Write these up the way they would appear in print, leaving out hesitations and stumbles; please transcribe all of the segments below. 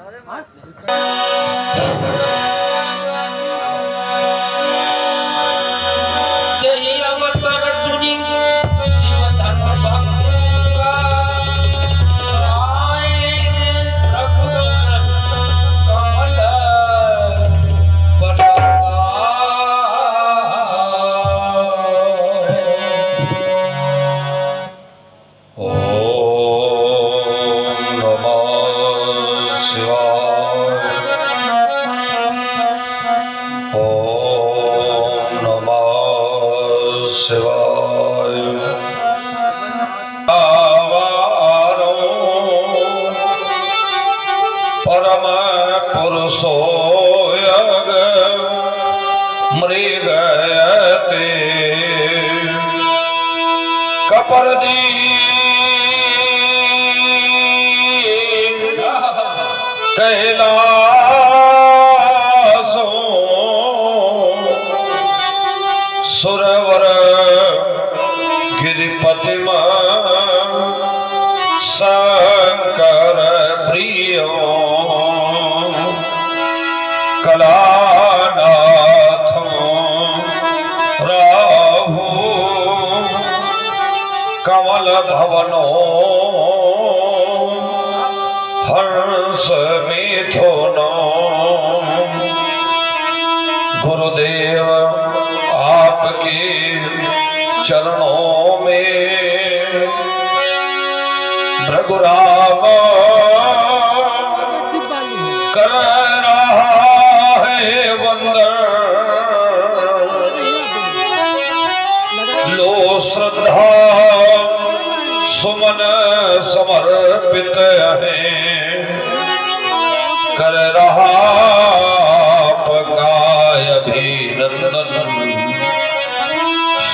परम पुरुषो मृगयते कपर्दी कैलासो सुरवर गिरिपतिम शंकर प्रियो कलानाथ राहु कमल भवनो हर्ष मिथुनो गुरुदेव आपके चरणों में भृगुराम कर रहा है वंदन लो श्रद्धा सुमन समर्पित है कर रहा आपका अभिनंदन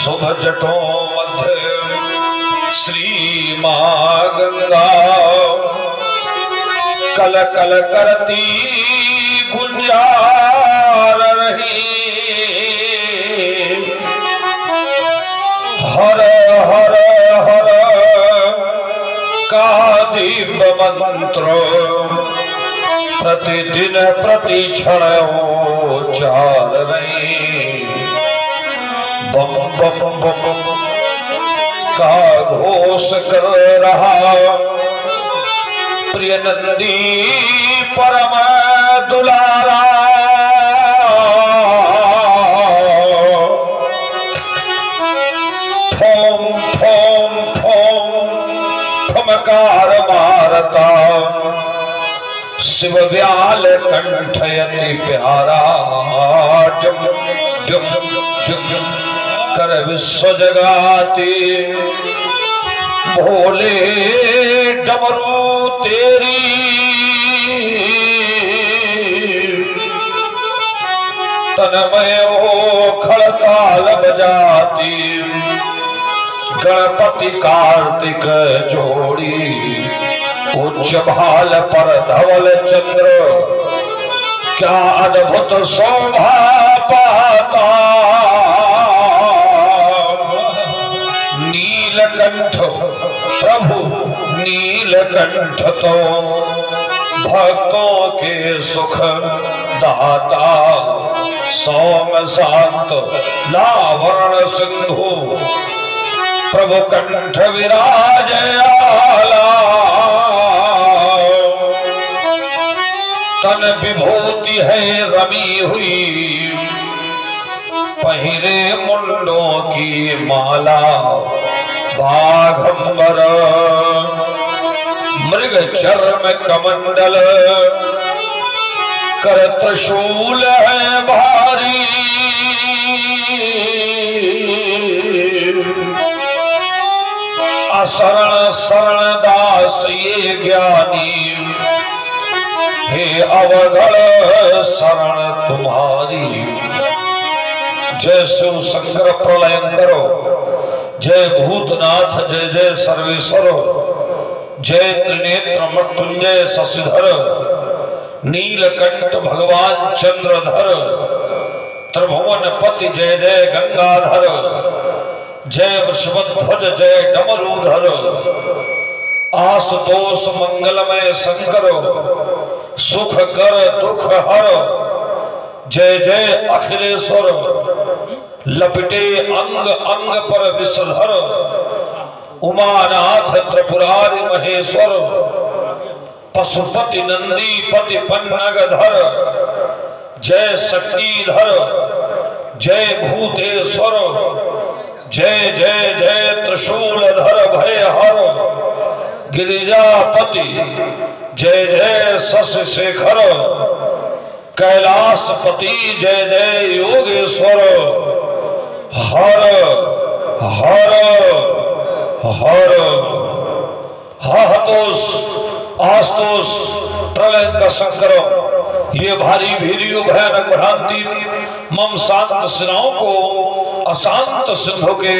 शुभ जटों मध्य श्री मां गंगा कल कल करती गुंजार रही हर हर हर का दिव्य मंत्र प्रतिदिन प्रति क्षण उच्चार रही बम बम बम का घोष कर रहा प्रिय नंदी परम दुलारा फोम फोम फोम फमकार मारता शिव व्याल कंठ यति प्यारा डुम डुम डुम कर विश्व जगाती भोले डमरू तेरी तनमय वो खड़ताल बजाती गणपति कार्तिक जोड़ी उच्च भाल पर धवल चंद्र क्या अद्भुत शोभा पाता नीलकंठ प्रभु नीलकंठ तो भक्तों के सुख दाता सौम शांत लावर्ण सिंधु प्रभु कंठ विराज आला तन विभूति है रमी हुई पहिरे मुंडों की माला बाघंबर मृग चर्म कमंडल कर त्रिशूल है भारी असरण शरण दास ये ज्ञानी हे अवघड़ शरण तुम्हारी जय शिव शंकर प्रलयंकरो जय भूतनाथ जय जय सर्वेश्वर जय त्रिनेत्र मृत्युंजय शशिधर नीलकंठ भगवान चंद्रधर त्रिभुवन पति जय जय गंगाधर जय वृषभध्वज जय डमरूधर आशुतोष मंगलमय शंकर सुख कर दुख हर, जय जय अखिलेश्वर, लपटे अंग अंग पर विषधर, उमानाथ त्रिपुरारि महेश्वर, पशुपति नंदी पति पन्नगधर, जय शक्तिधर, जय भूतेश्वर, जय जय जय त्रिशूलधर भय हर, गिरिजापति, जय जय शशि शेखर, कैलाशपति, जय जय योगेश्वर, हर हर हर, हातोष आस्तोष प्रलय शंकर, ये भारी भीरियो भयानक भ्रांति मम शांत सिनाओं को अशांत सिंधु के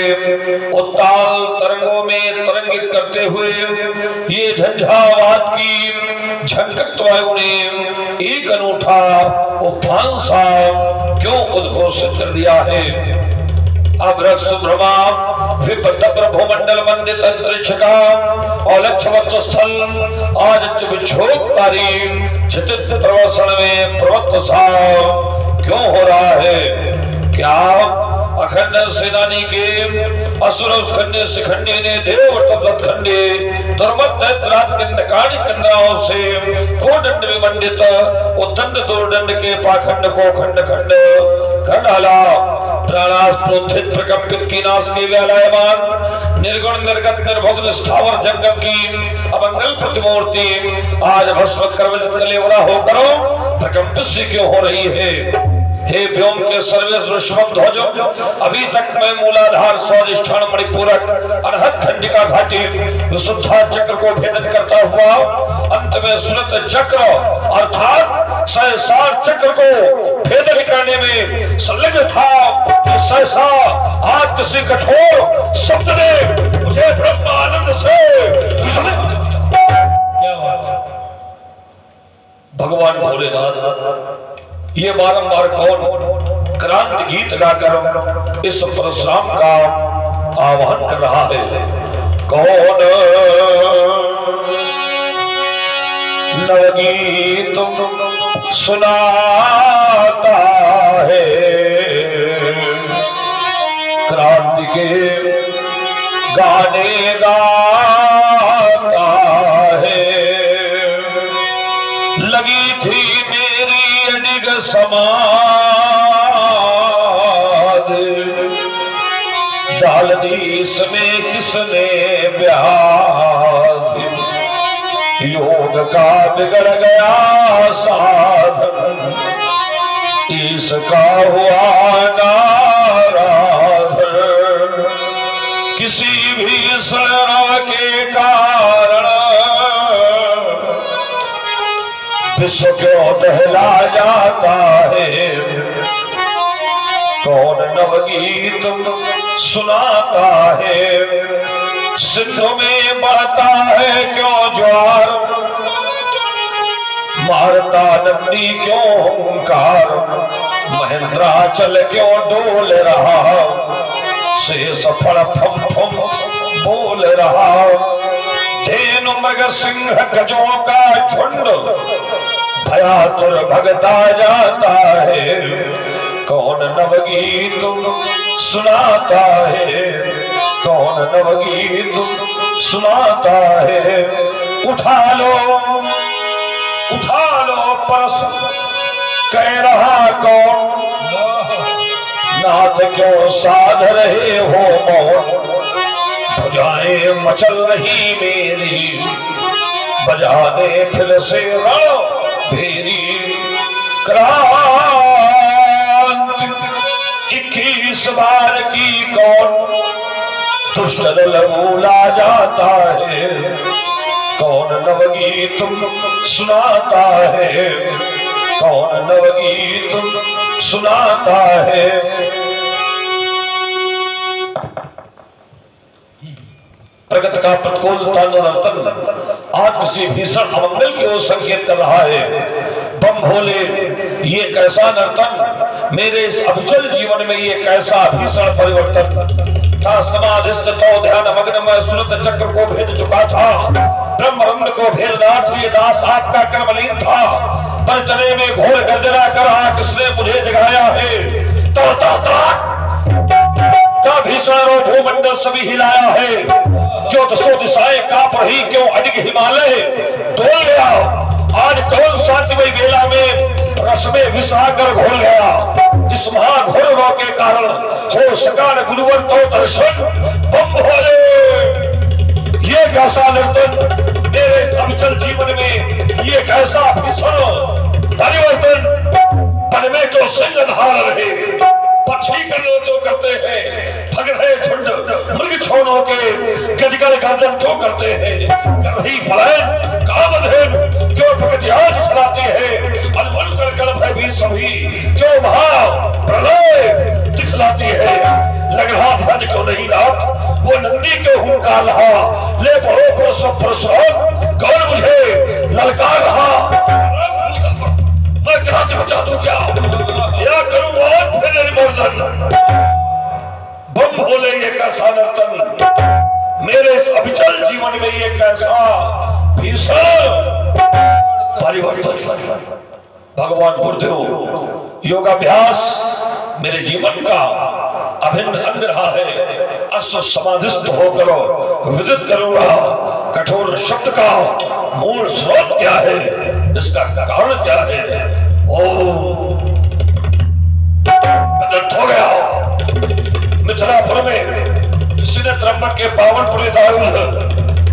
उत्ताल तरंगों में तरंगित करते हुए ये झंझावात की झंझट वायु ने एक अनूठा उफान सा क्यों उद्घोषित कर दिया है। अभ्रक सुभ्रमा विपत्र भूमंडल मंडित अंतरिक्ष का औलक्ष्य स्थल आज विक्षोभकारी क्षितिज प्रवसन में प्रवत्त सा क्यों हो रहा है। क्या अखंड सेनानी के असुर खंडे शिखंडी ने देव खंडे दुर्मत काणी कंडाओं से कोदंड विमंडित उदंड दुर्दंड के पाखंड को खंड खंड कर डाला। प्राणास प्रोत्थित प्रकंपित की नाश के व्यालायमान निर्गुण निर्गत निर्भोग निष्ठावर जंगम की अमंगल प्रतिमूर्ति आज भस्म कर्मजित कलेवरा होकर प्रकंपित सी क्यों हो रही है। हे व्योम के सर्वेश ऋषभ ध्वज, अभी तक मैं मूलाधार स्वादिष्ठान मणिपूरक अनहद खंडिका घाटी विशुद्धा चक्र को भेदन करता हुआ अंत में सुरत चक्र अर्थात सहसार चक्र को भेदन करने में संलग्न था। सहसा आज किसी कठोर शब्द ने मुझे ब्रह्मानंद से क्या बात है। भगवान भोलेनाथ ये बारंबार कौन क्रांति गीत गाकर इस परशुराम का आह्वान कर रहा है। कौन नवगीत सुनाता है, क्रांति के गाने गाता है। लगी थी समाद डाल दी इसमें किसने ब्याज, योग का बिगड़ गया साधन इसका हुआ नाराज। किसी भी शरण के कारण विश्व क्यों दहला जाता है। कौन नवगीत सुनाता है, सिंधु में बढ़ता है क्यों ज्वार, मारता नंदी क्यों हुंकार, महेंद्राचल क्यों डोल रहा, शेष फड़ फम फम बोल रहा। धेनु मृग सिंह गजों का झुंड भयातुर भगता जाता है। कौन नवगीत सुनाता है, कौन नवगीत सुनाता है। उठा लो परसु कह रहा कौन, नाथ क्यों साध रहे हो मौन, भुजाएं मचल रही मेरी बजाने फिर से रण भेरी। क्रांति 21 बार की कौन दुष्ट दल भूला जाता है। कौन नवगीत सुनाता है, कौन नवगीत सुनाता है। प्रगति का प्रतिकूल नर्तन आज किसी भीषण अमंगल की ओर संकेत कर रहा है। बम भोले, ये कैसा नर्तन, मेरे इस अविचल जीवन में ये कैसा भीषण परिवर्तन था। समाधिस्थ तो ध्यान मग्न में सुरत चक्र को भेद चुका था, ब्रह्मरंध को भेदनाथ ये दास आपका कर्मलीन था। तने में घोर गर्जना करा, किसने मुझे जगाया है? तो का भीषण और भूमंडल सभी हिलाया है, जो दसों दिशाएं कांप रही, क्यों अडिग हिमालय डोल गया। आज कौन शांतिमय बेला में रस में विष आकर घोल गया। इस महाघोर रोग के कारण हो सका न गुरुवर तो दर्शन। बम भोले, ये कैसा नर्तन मेरे अविचल जीवन में, ये कैसा भीषण परिवर्तन। मन में तो सिंह धार रहे, पक्षी करने तो करते हैं, ठग रहे झुंड मृग छोड़ों के, गजगल गर्दन क्यों करते हैं। कर रही पलायन कामधेन, क्यों प्रगतियाज चलाते हैं। अनवन कर भयभीत सभी, क्यों महा प्रलय दिखलाती है। लग रहा ध्यान क्यों नहीं नाथ, वो नंदी क्यों हुंकार रहा। ले पढ़ो परशुराम, कौन मुझे ललकार रहा। मैं क्रांति बचा दूं क्या, या करूं आज फिर निर्मर्दन। बम भोले, ये कैसा नर्तन मेरे अविचल जीवन में, ये कैसा भीषण परिवर्तन। भगवान गुरुदेव, योगाभ्यास मेरे जीवन का अभिन्न अंग रहा है। अश्व समाधिस्थ होकर विदित करूंगा, कठोर शब्द का मूल स्रोत क्या है, इसका कारण क्या है। हो गया मिथिलापुर में किसी ने त्र्यंबक के पावनपुरी दारुल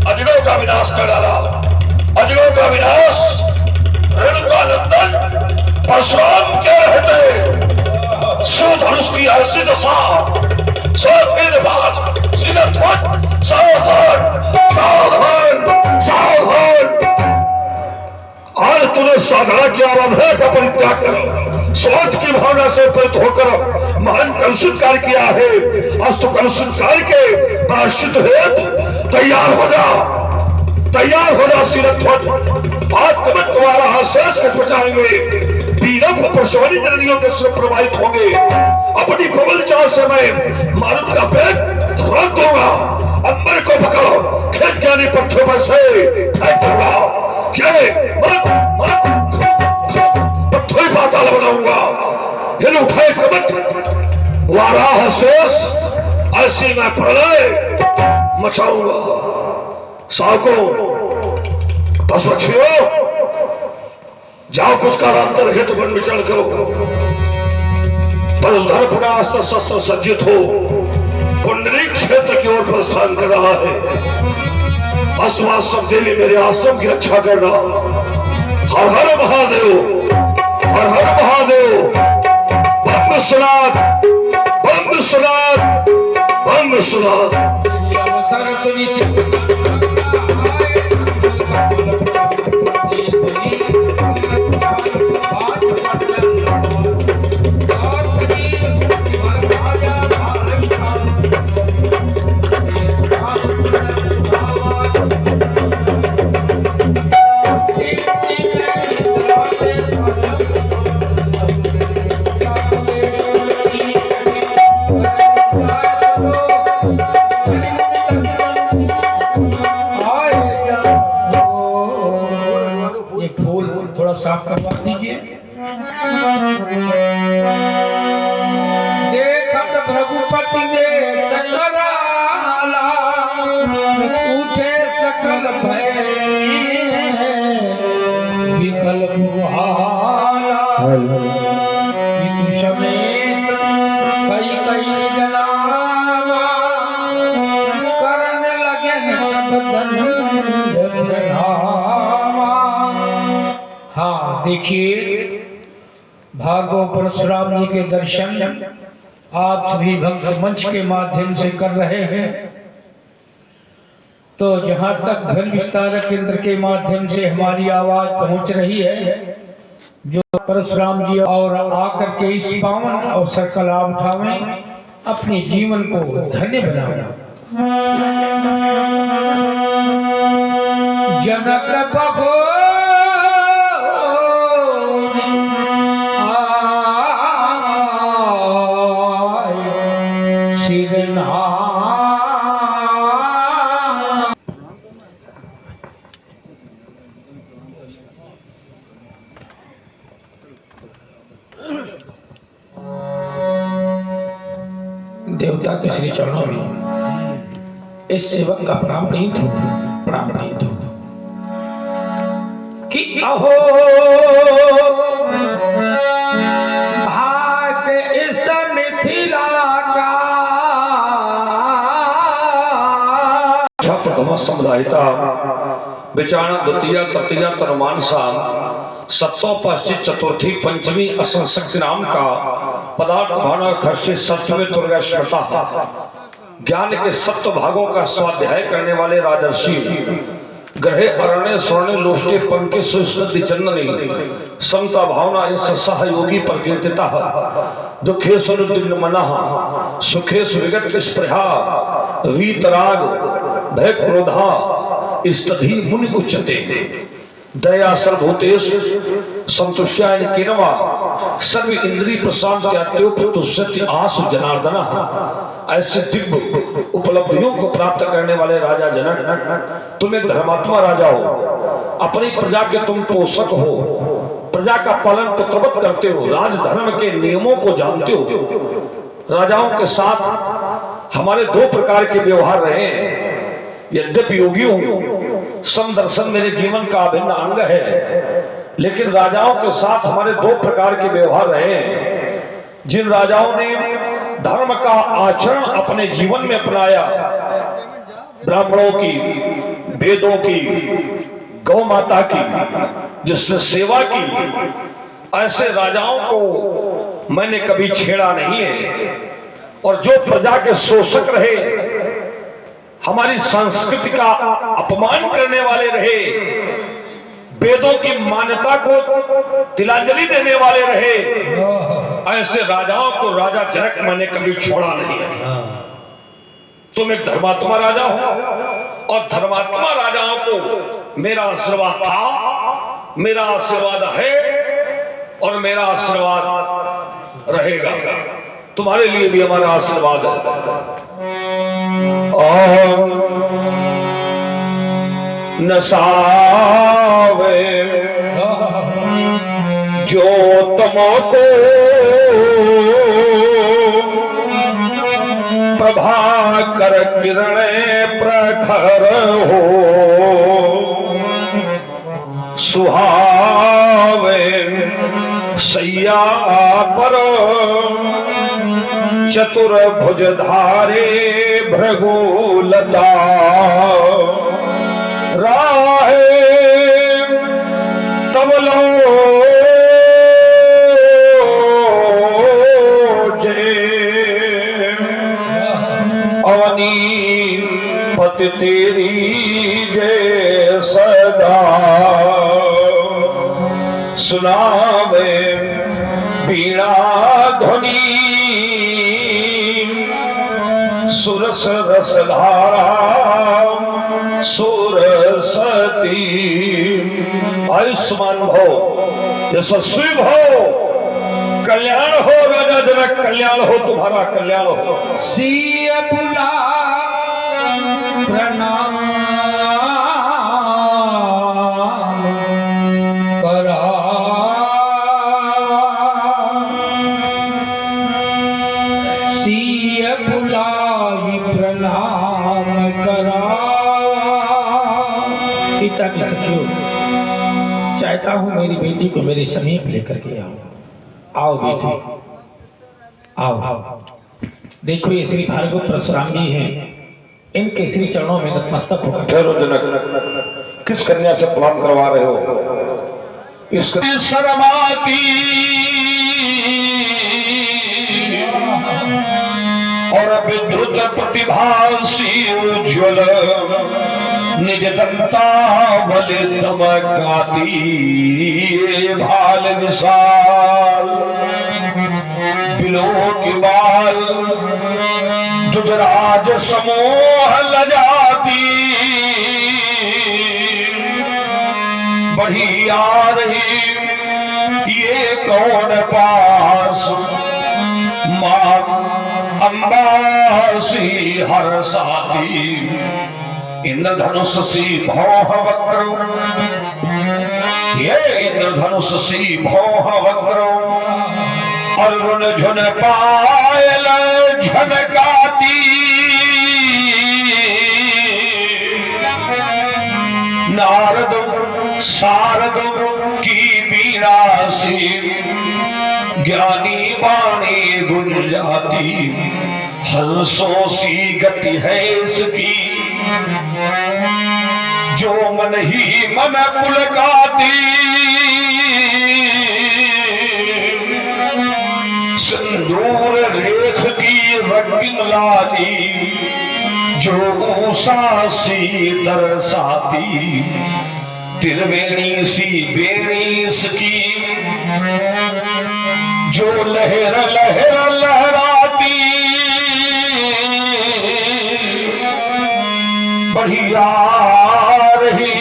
अजगरों का विनाश कर डाला। अजगरों का विनाश रेणुका नंदन परशुराम के रहते। शिव धनुष की ऐसी दशा, सावधान सावधान सावधान। आज तूने साधना की आराधना का परित्याग करो, स्वार्थ की भावना से प्रेरित होकर महान कलुषित कार्य किया है। अस्तु कलुषित कार्य के प्रायश्चित हेतु तैयार हो जा, तैयार हो जा सिरध्वज। आज कमत तुम्हारा हाथ शेष कट बचाएंगे। बीरप परशुरानी जननियों के सिर प्रवाहित होंगे। अपनी प्रबल चाल से मैं मारुत का पेट रोक दूंगा। अंबर को पकड़ो, खेत ज्ञानी पत्थरों पर से फेंक दूंगा। पत्थर पाताल बनाऊंगा, हिल उठाए कमत वाराह शेष, ऐसी मैं प्रलय मचाऊंगा। साको पशुपक्षियों, जाओ कुछ कालांतर हेतु वन विचरण करो। परशुधर पुनः अस्त्र शस्त्र सज्जित हो, पुंडरीक क्षेत्र की ओर प्रस्थान कर रहा है। अस्तवास्तव देवी मेरे आश्रम की रक्षा करना। हर हर महादेव, हर हर महादेव। बम विश्वनाथ, बम विश्वनाथ, बम विश्वनाथ। साफ करवा दीजिए। देखत रघुपति में सकराला, उठे सकल भय विकल बुहाला। पितु समेत कई कई जनावा, करन लगे सब धन। हाँ देखिए, भार्गव परशुराम जी के दर्शन आप सभी भक्त मंच के माध्यम से कर रहे हैं। तो जहाँ तक धन विस्तारक केंद्र के माध्यम से हमारी आवाज पहुँच रही है, जो परशुराम जी और आकर के इस पावन अवसर का लाभ उठावें, अपने जीवन को धन्य बनावें। जनक बहो देवता के श्री चरणों में इस सेवक का प्रणाम प्रीत हो, प्रणाम प्रीत हो कि अहो भाग्य इस मिथिला का समुदायता विचारण द्वितीय तृतीय तनुमानसा सप्तोपस्थित चतुर्थी पंचमी असंशक्ति नाम का पदार्थ भावना खर्चे सप्तमी दुर्गा श्रता ज्ञान के सप्त भागों का स्वाध्याय करने वाले राजर्षि ग्रहे अरण्य स्वर्ण लोष्टे पंके सुस्मृति चंदनी समता भावना इस सहयोगी प्रकीर्तिता दुखे सुनुद्विग्न मनः सुखे सुविगत स्पृहा वीतराग भय क्रोधा स्तधि मुनि उच्यते दया सर्वभूतेष संतुष्टायन केनवा सर्व इंद्रिय प्रशांत्योपतुष्यति आसु जनार्दन। ऐसे दिव्य उपलब्धियों को प्राप्त करने वाले राजा जनक, तुम एक धर्मात्मा राजा हो, अपनी प्रजा के तुम पोषक हो, प्रजा का पालन पुत्रवत करते हो, राजधर्म के नियमों को जानते हो। राजाओं के साथ हमारे दो प्रकार के व्यवहार रहे हैं। यद्यपि योगी हूं, समदर्शन मेरे जीवन का अभिन्न अंग है, लेकिन राजाओं के साथ हमारे दो प्रकार के व्यवहार रहे हैं। जिन राजाओं ने धर्म का आचरण अपने जीवन में अपनाया, ब्राह्मणों की, वेदों की, गौ माता की जिसने सेवा की, ऐसे राजाओं को मैंने कभी छेड़ा नहीं है। और जो प्रजा के शोषक रहे, हमारी संस्कृति का अपमान करने वाले रहे, वेदों की मान्यता को तिलांजलि देने वाले रहे, ऐसे राजाओं को राजा जनक मैंने कभी छोड़ा नहीं है। तुम एक धर्मात्मा राजा हो और धर्मात्मा राजाओं को मेरा आशीर्वाद था, मेरा आशीर्वाद है और मेरा आशीर्वाद रहेगा। तुम्हारे लिए भी हमारा आशीर्वाद है। नसावे जो तुमको प्रभाकर किरण प्रखर हो, सुहावे सैया पर चतुर्भुज धारे भृगुलता, राहे तबलो जे अवनी पति तेरी जय सदा, सुनावे बीणा ध्वनि सुरस रसधारा सुरसती। आयुष्मान भव, यशस्वी भव, कल्याण हो राजा जनक, कल्याण हो, तुम्हारा कल्याण हो। सिय बुला प्रणाम करा, सिय बुलाई प्रणाम करा। सीता की सखियों, चाहता हूं मेरी बेटी को मेरे समीप लेकर के आओ। आओ बेटी, आओ। देखो ये श्री भार्गव परशुराम जी हैं, इनके श्री चरणों में नतमस्तक होकर। ठहरो जनक, किस कन्या से प्रणाम करवा रहे हो? इस शर्माती और विद्युत प्रतिभासी उज्ज्वल निज दंतावल दमकाती भाल विशाल बिलो की बाल दुजराज समूह लजाती बढ़ी आ रही ये कौन पास मां अंबासी हर साथी इंद्रधनुष सी भौह वक्र ये इंद्रधनुष सी भौह वक्र और रुन झुन पायल झनकाती नारद शारद की बीड़ा सी ज्ञानी वाणी गुंजाती हंसों सी गति है इसकी जो मन ही मन पुलकाती सिंदूर रेख की रंगीन लाली जो ऊषा सी दरसाती त्रिवेणी सी बेणी इसकी जो लहर लहर लहराती बढ़िया रही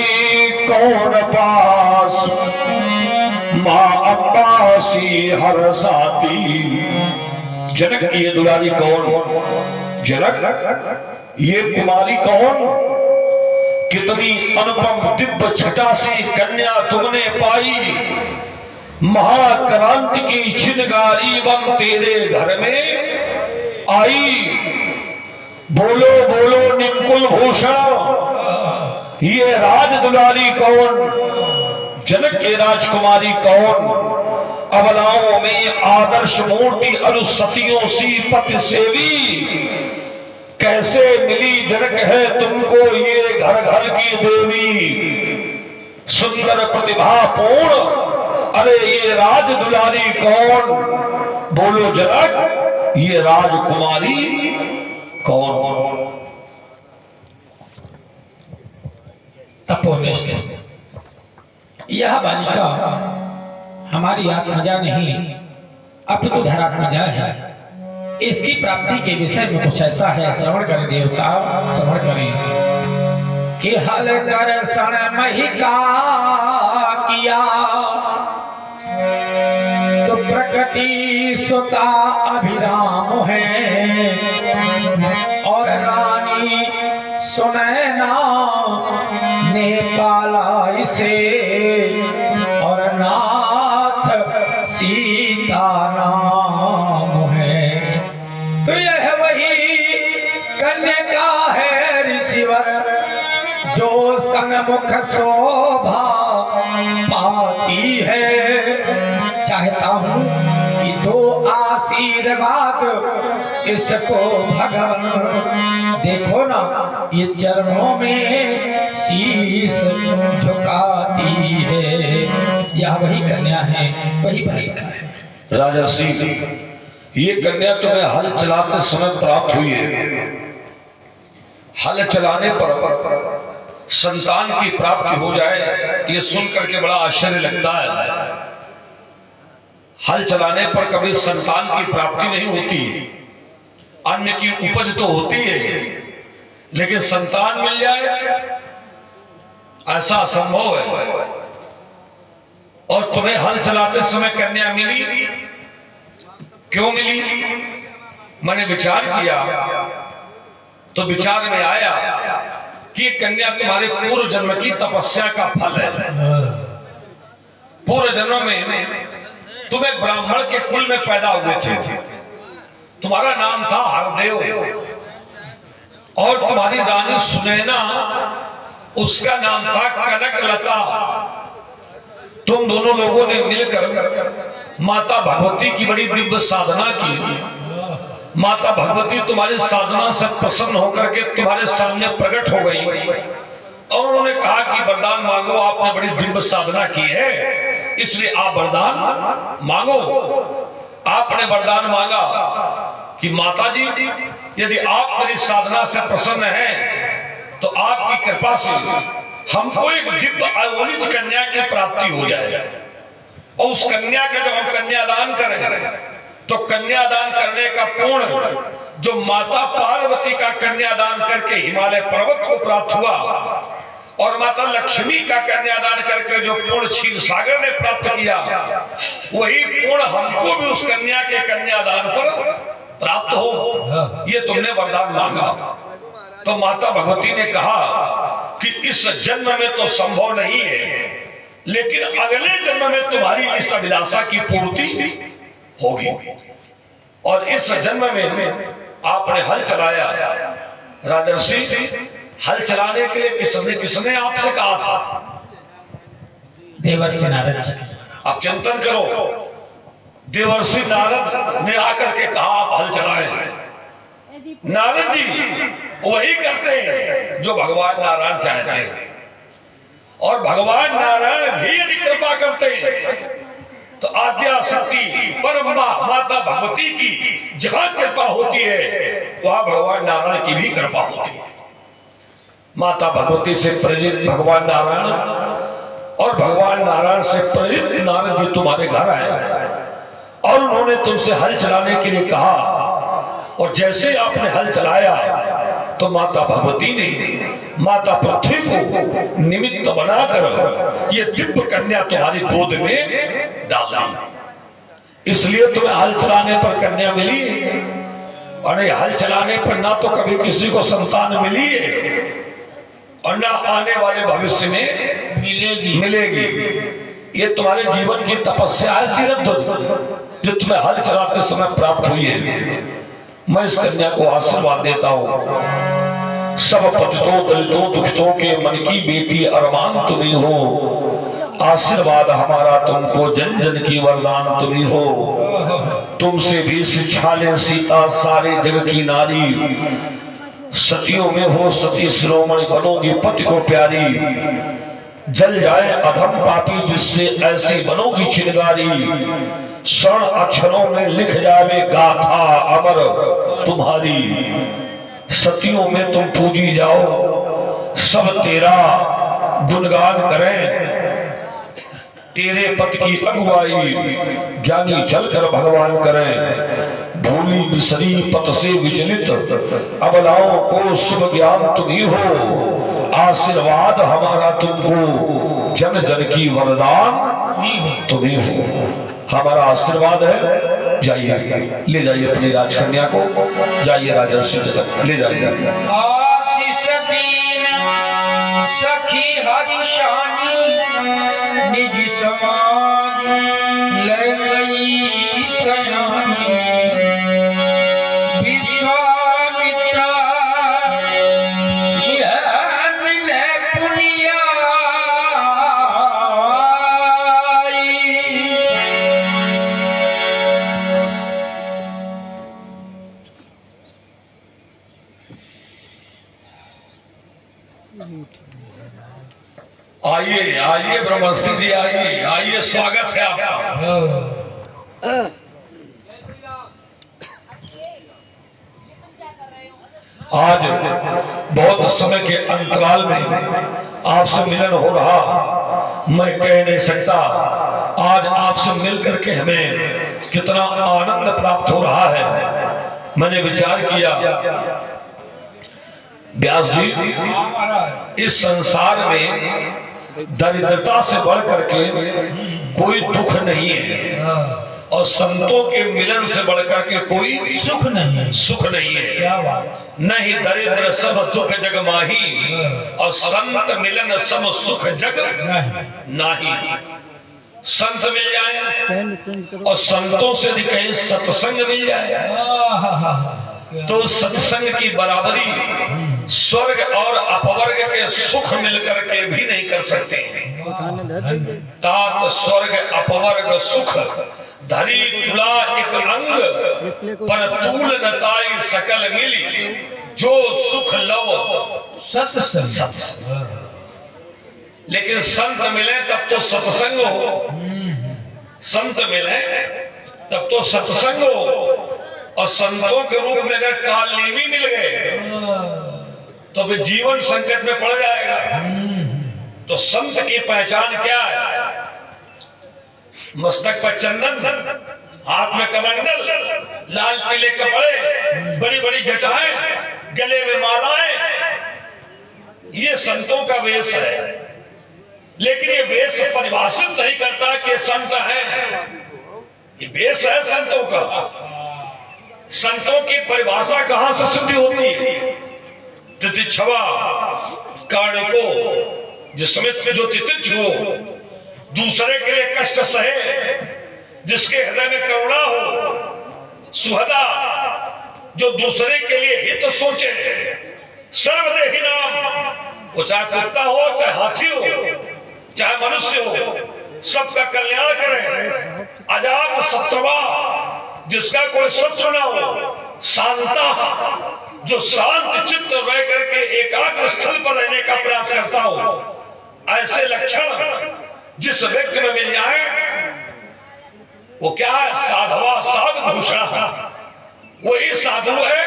कौन पास माँ अम्बा सी हर साथी। जनक ये दुलारी कौन? जनक ये कुमारी कौन? कितनी अनुपम दिव्य छटा से कन्या तुमने पाई। महाक्रांति की चिनगारी बन तेरे घर में आई। बोलो बोलो निकुल भूषण ये राज दुलारी कौन? जनक की राजकुमारी कौन? अबलाओं में आदर्श मूर्ति अनुसतियों सी पति सेवी कैसे मिली जनक है तुमको ये घर घर की देवी। सुंदर प्रतिभा पूर्ण अरे ये राज दुलारी कौन? बोलो जनक ये राजकुमारी कौन? तपोनिष्ठ यह बालिका हमारी आत्मजा नहीं अपितु धरात्मजा है। इसकी प्राप्ति के विषय में कुछ ऐसा है, श्रवण करें देवता, श्रवण करें कि हल कर सण महिका किया तो प्रकृति सुता अभिराम है और रानी सुनैना ने पाला इसे और नाथ सीता नाम है। तो यह वही कन्या है ऋषिवर जो सन्मुख शोभा पाती है। चाहता हूँ कि दो आशीर्वाद इसको भगवान देखो ना ये चरणों में शीश झुकाती है। यह वही कन्या है, वही बालिका है। राजर्षि ये कन्या तुम्हें हल चलाते समय प्राप्त हुई है। हल चलाने पर संतान की प्राप्ति हो जाए ये सुन करके बड़ा आश्चर्य लगता है। हल चलाने पर कभी संतान की प्राप्ति नहीं होती, अन्न की उपज तो होती है लेकिन संतान मिल जाए ऐसा असंभव है। और तुम्हें हल चलाते समय कन्या मिली, क्यों मिली? मैंने विचार किया तो विचार में आया कि कन्या तुम्हारे पूर्व जन्म की तपस्या का फल है। पूर्व जन्म में तुम एक ब्राह्मण के कुल में पैदा हुए थे। तुम्हारा नाम था हरदेव और तुम्हारी रानी सुनैना उसका नाम था कनकलता। तुम दोनों लोगों ने मिलकर माता भगवती की बड़ी दिव्य साधना की। माता भगवती तुम्हारी साधना से प्रसन्न होकर के तुम्हारे सामने प्रकट हो गई और उन्होंने कहा कि वरदान मांगो, आपने बड़ी दिव्य साधना की है इसलिए आप वरदान मांगो। आपने वरदान मांगा कि माता जी यदि आप मेरी साधना से प्रसन्न हैं तो आपकी कृपा से हमको एक दिव्य अवलिज कन्या की प्राप्ति हो जाए। और उस कन्या का जब हम कन्यादान करें तो कन्यादान करने का पुण्य जो माता पार्वती का कन्यादान करके हिमालय पर्वत को प्राप्त हुआ और माता लक्ष्मी का कन्यादान करके जो पूर्ण क्षीर सागर ने प्राप्त किया वही पूर्ण हमको भी उस कन्या के कन्यादान पर प्राप्त हो, ये तुमने वरदान मांगा। तो माता भगवती ने कहा कि इस जन्म में तो संभव नहीं है लेकिन अगले जन्म में तुम्हारी इस अभिलाषा की पूर्ति होगी। और इस जन्म में आपने हल चलाया। राजर्षि, हल चलाने के लिए किसने आपसे कहा था? देवर्षि नारद जी। आप चिंतन करो, देवर्षि नारद ने आकर के कहा आप हल चलाएं। नारद जी वही करते हैं जो भगवान नारायण चाहते हैं, और भगवान नारायण भी यदि कृपा करते हैं तो आद्या शक्ति परम्बा माता भगवती की जहां कृपा होती है वहां भगवान नारायण की भी कृपा होती है। माता भगवती से प्रेरित भगवान नारायण और भगवान नारायण से प्रेरित नारद जी तुम्हारे घर आए और उन्होंने तुमसे हल चलाने के लिए कहा, और जैसे आपने हल चलाया तो माता भगवती ने माता पृथ्वी को निमित्त बनाकर ये दिव्य कन्या तुम्हारी गोद में डाल दी। इसलिए तुम्हें हल चलाने पर कन्या मिली, और हल चलाने पर ना तो कभी किसी को संतान मिली है और ना आने वाले भविष्य में मिलेगी। ये तुम्हारे जीवन की तपस्या है सिरध्वज जो तुम्हें हल चलाते समय प्राप्त हुई है। मैं इस कन्या को आशीर्वाद देता हूँ। सब पतितों दलितों दुखितों के मन की बेटी अरमान तुम्ही हो। आशीर्वाद हमारा तुमको जन जन की वरदान तुम्ही हो। तुमसे भी शिक्षा ले सीता सारे जग की नारी। सतियों में हो सती शिरोमणि बनोगी पति को प्यारी। जल जाए अधम पापी जिससे ऐसी बनोगी चिनगारी। स्वर्ण अक्षरों में लिख जावे गाथा अमर तुम्हारी। सतियों में तुम पूजी जाओ सब तेरा गुणगान करें। तेरे पद की अगुवाई ज्ञानी चलकर भगवान करें। भूली बिसरी पथ से विचलित अबलाओं को शुभ ज्ञान तुम ही हो। आशीर्वाद हमारा तुमको जन जन की वरदान तुम ही हो। हमारा आशीर्वाद है। जाइए ले जाइए अपनी राजकन्या को, जाइए राजर्षि जनक ले जाइए। आशीष दीन सखी हरिशानी निज समाज ले गई सयानी। विश्वामित्रा यह मिले पुनिया। आइए आइए ब्रह्मश्री जी, आइए आइए, स्वागत है आपका। आज बहुत समय के अंतराल में आपसे मिलन हो रहा, मैं कह नहीं सकता। आज आपसे मिल करके हमें कितना आनंद प्राप्त हो रहा है। मैंने विचार किया व्यास जी, इस संसार में दरिद्रता से बढ़ करके कोई दुख नहीं है, और संतों के मिलन से बढ़कर के कोई सुख नहीं है। क्या बात। नहीं दरिद्र सब दुख जग माही, और संत मिलन सब सुख जग नाही। संत मिल जाए और संतों से भी कहीं सत्संग मिल जाए तो सत्संग की बराबरी स्वर्ग और अपवर्ग के सुख मिलकर के भी नहीं कर सकते। तात स्वर्ग अपवर्ग सुख धरी तुला एक अंग। पर तूल नताई सकल मिली, जो सुख लव सत्संग। लेकिन संत मिले तब तो सत्संग हो, संत मिले तब तो सत्संग हो। और संतों के रूप में अगर कालनेमी मिल गए तो फिर जीवन संकट में पड़ जाएगा। तो संत की पहचान क्या है? मस्तक पर चंदन, हाथ में कमंडल, लाल पीले कपड़े, बड़ी बड़ी जटाएं, गले में मालाएं, ये संतों का वेश है। लेकिन ये वेश परिभाषित नहीं करता कि संत है। ये वेश है संतों का। संतों की परिभाषा कहां से सिद्ध होती है? तितिक्षवा कार्णिको, जिसमें जो तितिक्ष हो, दूसरे के लिए कष्ट सहे, जिसके हृदय में करुणा हो, सुहदा, जो दूसरे के लिए हित सोचे, सर्वदेही नाम, वो चाहे कुत्ता हो, चाहे हाथी हो, चाहे मनुष्य हो, सबका कल्याण करे। अजात शत्रुवा, जिसका कोई शत्रु ना हो। शांता, जो शांत चित्त रह करके एकाग्र स्थल पर रहने का प्रयास करता हो। ऐसे लक्षण जिस व्यक्ति में मिल जाए वो क्या है? साधवा साधु भूषण, वही साधु है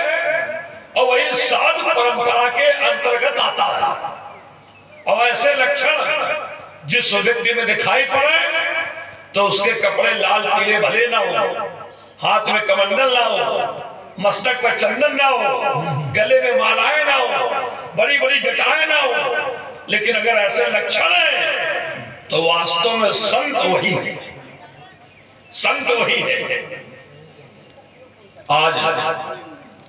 और वही साधु परंपरा के अंतर्गत आता है। और ऐसे लक्षण जिस व्यक्ति में दिखाई पड़े तो उसके कपड़े लाल पीले भले ना हो, हाथ में कमंडल ना हो, मस्तक पर चंदन ना हो, गले में मालाएं ना हो, बड़ी बड़ी जटाएं ना हो, लेकिन अगर ऐसे लक्षण हैं तो वास्तव में संत वही है, संत वही है। आज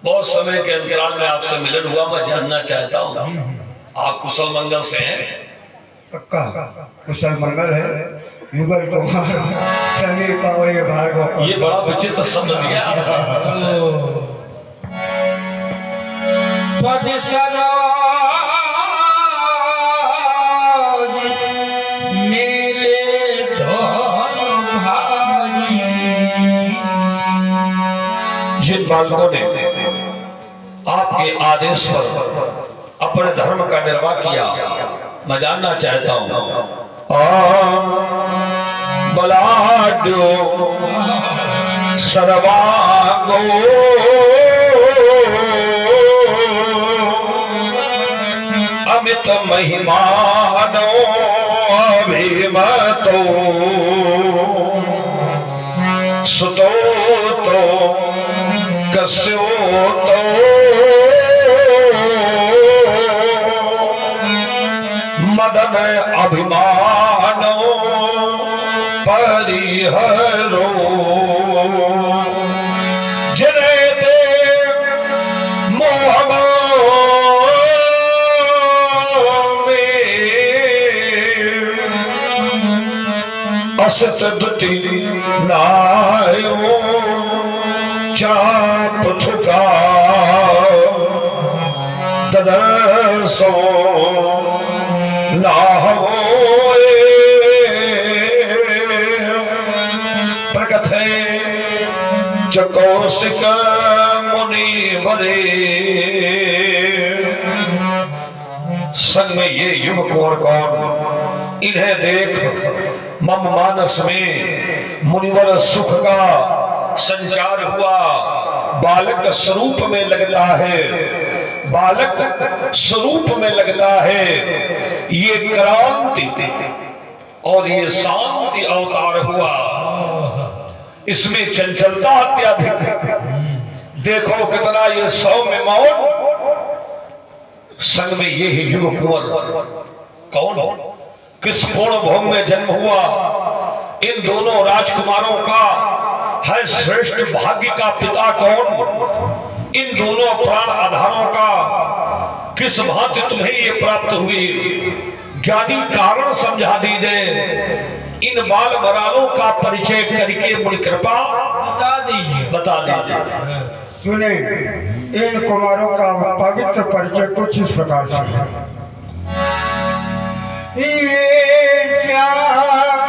बहुत समय के अंतराल में आपसे मिलन हुआ, मैं जानना चाहता हूँ आप कुशल मंगल से हैं? पक्का कुशल मंगल है। युगल कुमार शनि पावय भार्गव। ये बड़ा विचित्र शब्द दिया। पद सरोज मेरे दोनों भाई। जिन बालकों ने आपके आदेश पर अपने धर्म का निर्वाह किया, मैं जानना चाहता हूँ बलाड्यो सर्वांगो अमित महिमानो अभिमतो सुतो तो कस्यो तो मदन अभिमानो परिहरो जिन्हें दे मोह में असत दुति नायो चाप थुका ददसो प्रकट है चकौशिक मुनि मरे। संग में ये युवक और कौन, इन्हें देख मम मानस में मुनिवर सुख का संचार हुआ। बालक स्वरूप में लगता है, बालक स्वरूप में लगता है। ये क्रांति और ये शांति अवतार हुआ, इसमें चंचलता अत्याधिक है। देखो कितना ये सौम्य मौन। संग में ये ही युग कुंवर कौन हो, किस पूर्ण भोग में जन्म हुआ। इन दोनों राजकुमारों का है श्रेष्ठ भाग्य का पिता कौन। इन दोनों प्राण आधारों का किस भांति तुम्हें ये प्राप्त हुई, ज्ञानी कारण समझा दीजिए। इन बाल बरालों का परिचय करके मुझे कृपा बता दीजिए, बता दीजिए। सुने, इन कुमारों का पवित्र परिचय कुछ इस प्रकार से है। ये श्याम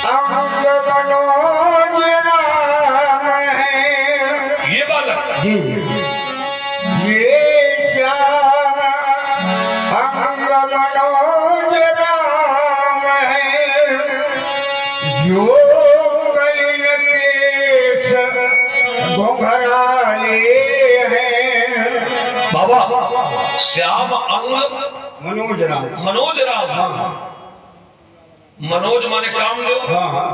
अंग मनोज राम है। ये बालक जी, ये श्याम अंग मनोज राम है। जो कलिन केश घुंघराले हैं। बाबा, श्याम अंग मनोज राम। मनोज राम। हाँ मनोज माने कामदेव। हाँ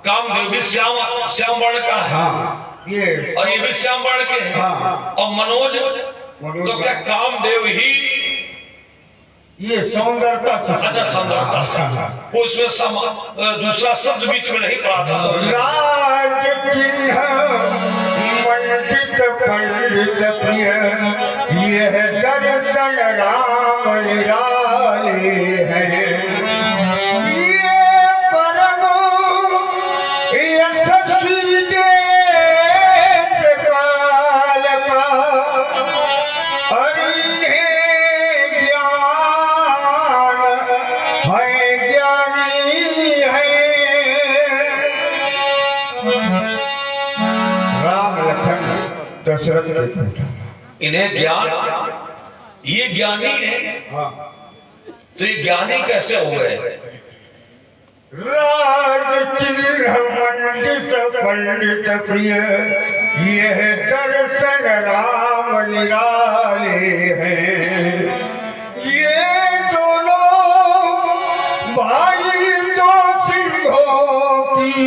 कामदेव भी श्याम श्याम वर्ण का है। हाँ, ये और ये भी श्याम वर्ण के हैं। हाँ। और मनोज मनोज तो क्या कामदेव ही, ये सौंदर्यता से। अच्छा सौंदर्यता से। वो इसमें दूसरा शब्द बीच में नहीं पड़ा था तो राज चिन्ह मंडित पंडित प्रिय, यह दर्शन राम निराले हैं। ये परम दशरथ के पुत्र। इन्हें ज्ञान, ये ज्ञानी है, हाँ। तो ये ज्ञानी कैसे हो गए? राज चिन्ह मंडित पंडित प्रिय, यह दर्शन राम निराले हैं। ये दोनों भाई दो सिंहों की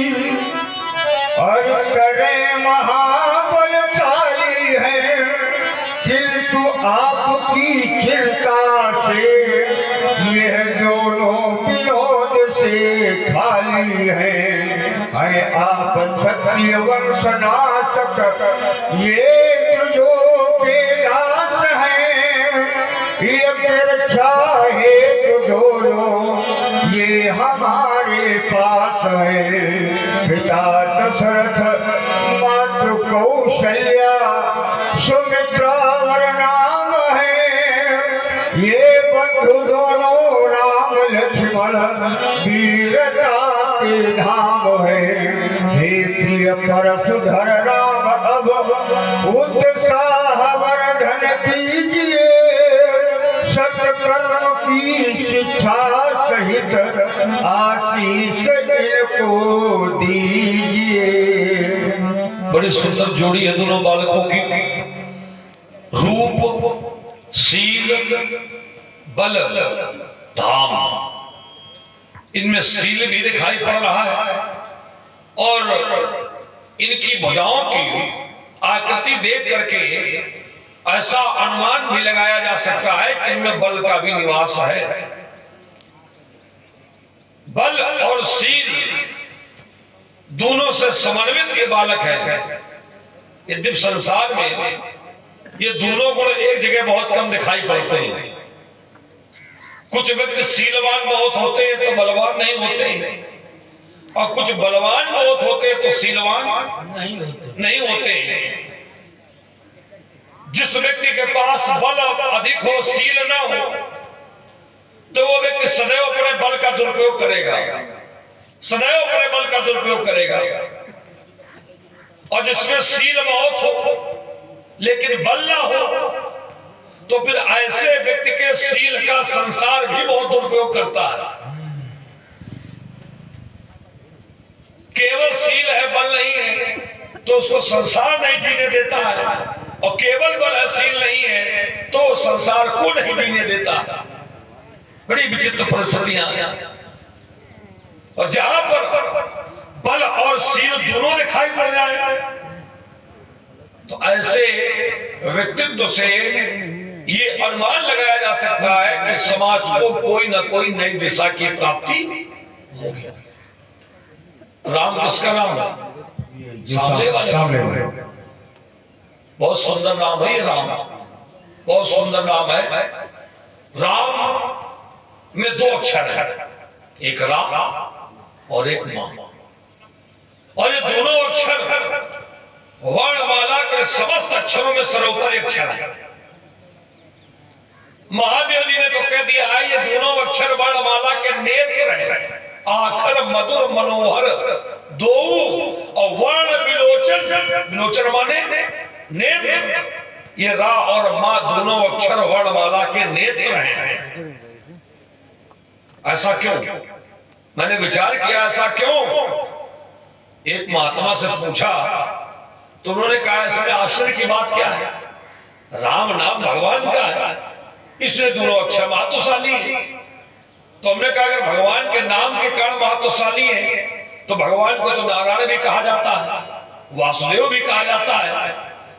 और करे महाबलशाली है, किंतु आपकी चिंता से यह दोनों विनोद से खाली है आप क्षत्रिय वंश नाशक, ये तुझो के दास हैं। ये रक्षा हेतु दोनों ये हमारे पास है। पिता दशरथ मातृ कौशल्या, सुमित्रा वर नाम है। ये बंधु दोनों राम लक्ष्मण वीरता के धाम है। हे प्रिय परशुधर राम अब उत्साह वर्धन कीजिए, सत्कर्म की शिक्षा सहित आशीष इनको दीजिए। बड़ी सुंदर जोड़ी है दोनों बालकों की। रूप, शील, बल, धाम, इनमें शील भी दिखाई पड़ रहा है और इनकी भुजाओं की आकृति देख करके ऐसा अनुमान भी लगाया जा सकता है कि इनमें बल का भी निवास है। बल और शील दोनों से समन्वित ये बालक है। यद्यपि संसार में ये दोनों गुण एक जगह बहुत कम दिखाई पड़ते हैं। कुछ व्यक्ति शीलवान बहुत होते हैं तो बलवान नहीं होते हैं, और कुछ बलवान बहुत होते हैं तो शीलवान नहीं होते हैं। जिस व्यक्ति के पास बल अधिक हो, शील न हो, तो वो व्यक्ति सदैव अपने बल का दुरुपयोग करेगा, सदैव अपने बल का दुरुपयोग करेगा। और जिसमें शील बहुत हो लेकिन बल ना हो, तो फिर ऐसे व्यक्ति के शील का संसार भी बहुत दुरुपयोग करता है। केवल शील है, बल नहीं है, तो उसको संसार नहीं जीने देता है, और केवल बल है, शील नहीं है, तो संसार को नहीं जीने देता है। बड़ी विचित्र परिस्थितियां। और जहां पर बल और शील दोनों दिखाई पड़ जाए, तो ऐसे व्यक्तित्व से ये अनुमान लगाया जा सकता है कि समाज को कोई ना कोई नई दिशा की प्राप्ति होगी। राम किसका नाम है? सामने वाले। बहुत सुंदर नाम है ये राम, बहुत सुंदर नाम है। राम में दो अक्षर है, एक राम और एक मां, और ये दोनों अक्षर वर्णमाला के समस्त अक्षरों में सर्वोपरि अक्षर है। महादेव जी ने तो कह दिया है ये दोनों अक्षर वर्णमाला के नेत्र हैं, आखर मधुर मनोहर दो, और वर्ण विलोचन, विलोचन माने नेत्र। ये रा और मां दोनों अक्षर वर्णमाला के नेत्र हैं। ऐसा क्यों? मैंने विचार किया ऐसा क्यों। एक महात्मा से पूछा तो उन्होंने कहा इसमें आश्चर्य की बात क्या है, राम नाम भगवान का है, इसलिए दोनों अक्षर महत्वशाली है। तो हमने कहा अगर भगवान के नाम के कारण महत्वशाली है, तो भगवान को तो नारायण भी कहा जाता है, वासुदेव भी कहा जाता है,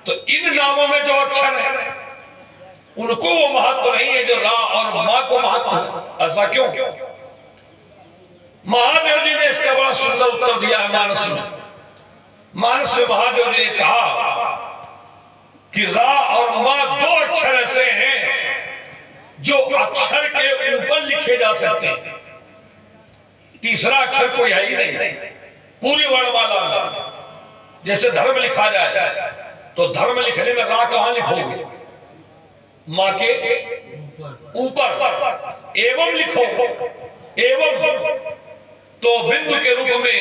तो इन नामों में जो अक्षर है उनको वो महत्व नहीं है जो रा और मां को महत्व है। ऐसा क्यों? महादेव जी ने इसका बड़ा सुंदर उत्तर दिया है मानस में। मानस में महादेव जी ने कहा कि रा और मां दो अक्षर ऐसे हैं जो अक्षर के ऊपर लिखे जा सकते हैं, तीसरा अक्षर कोई है ही नहीं पूरी वर्णमाला में। जैसे धर्म लिखा जाए तो धर्म लिखने में रा कहां लिखोगे? मां के ऊपर। एवं लिखो, एवं तो बिंदु के रूप में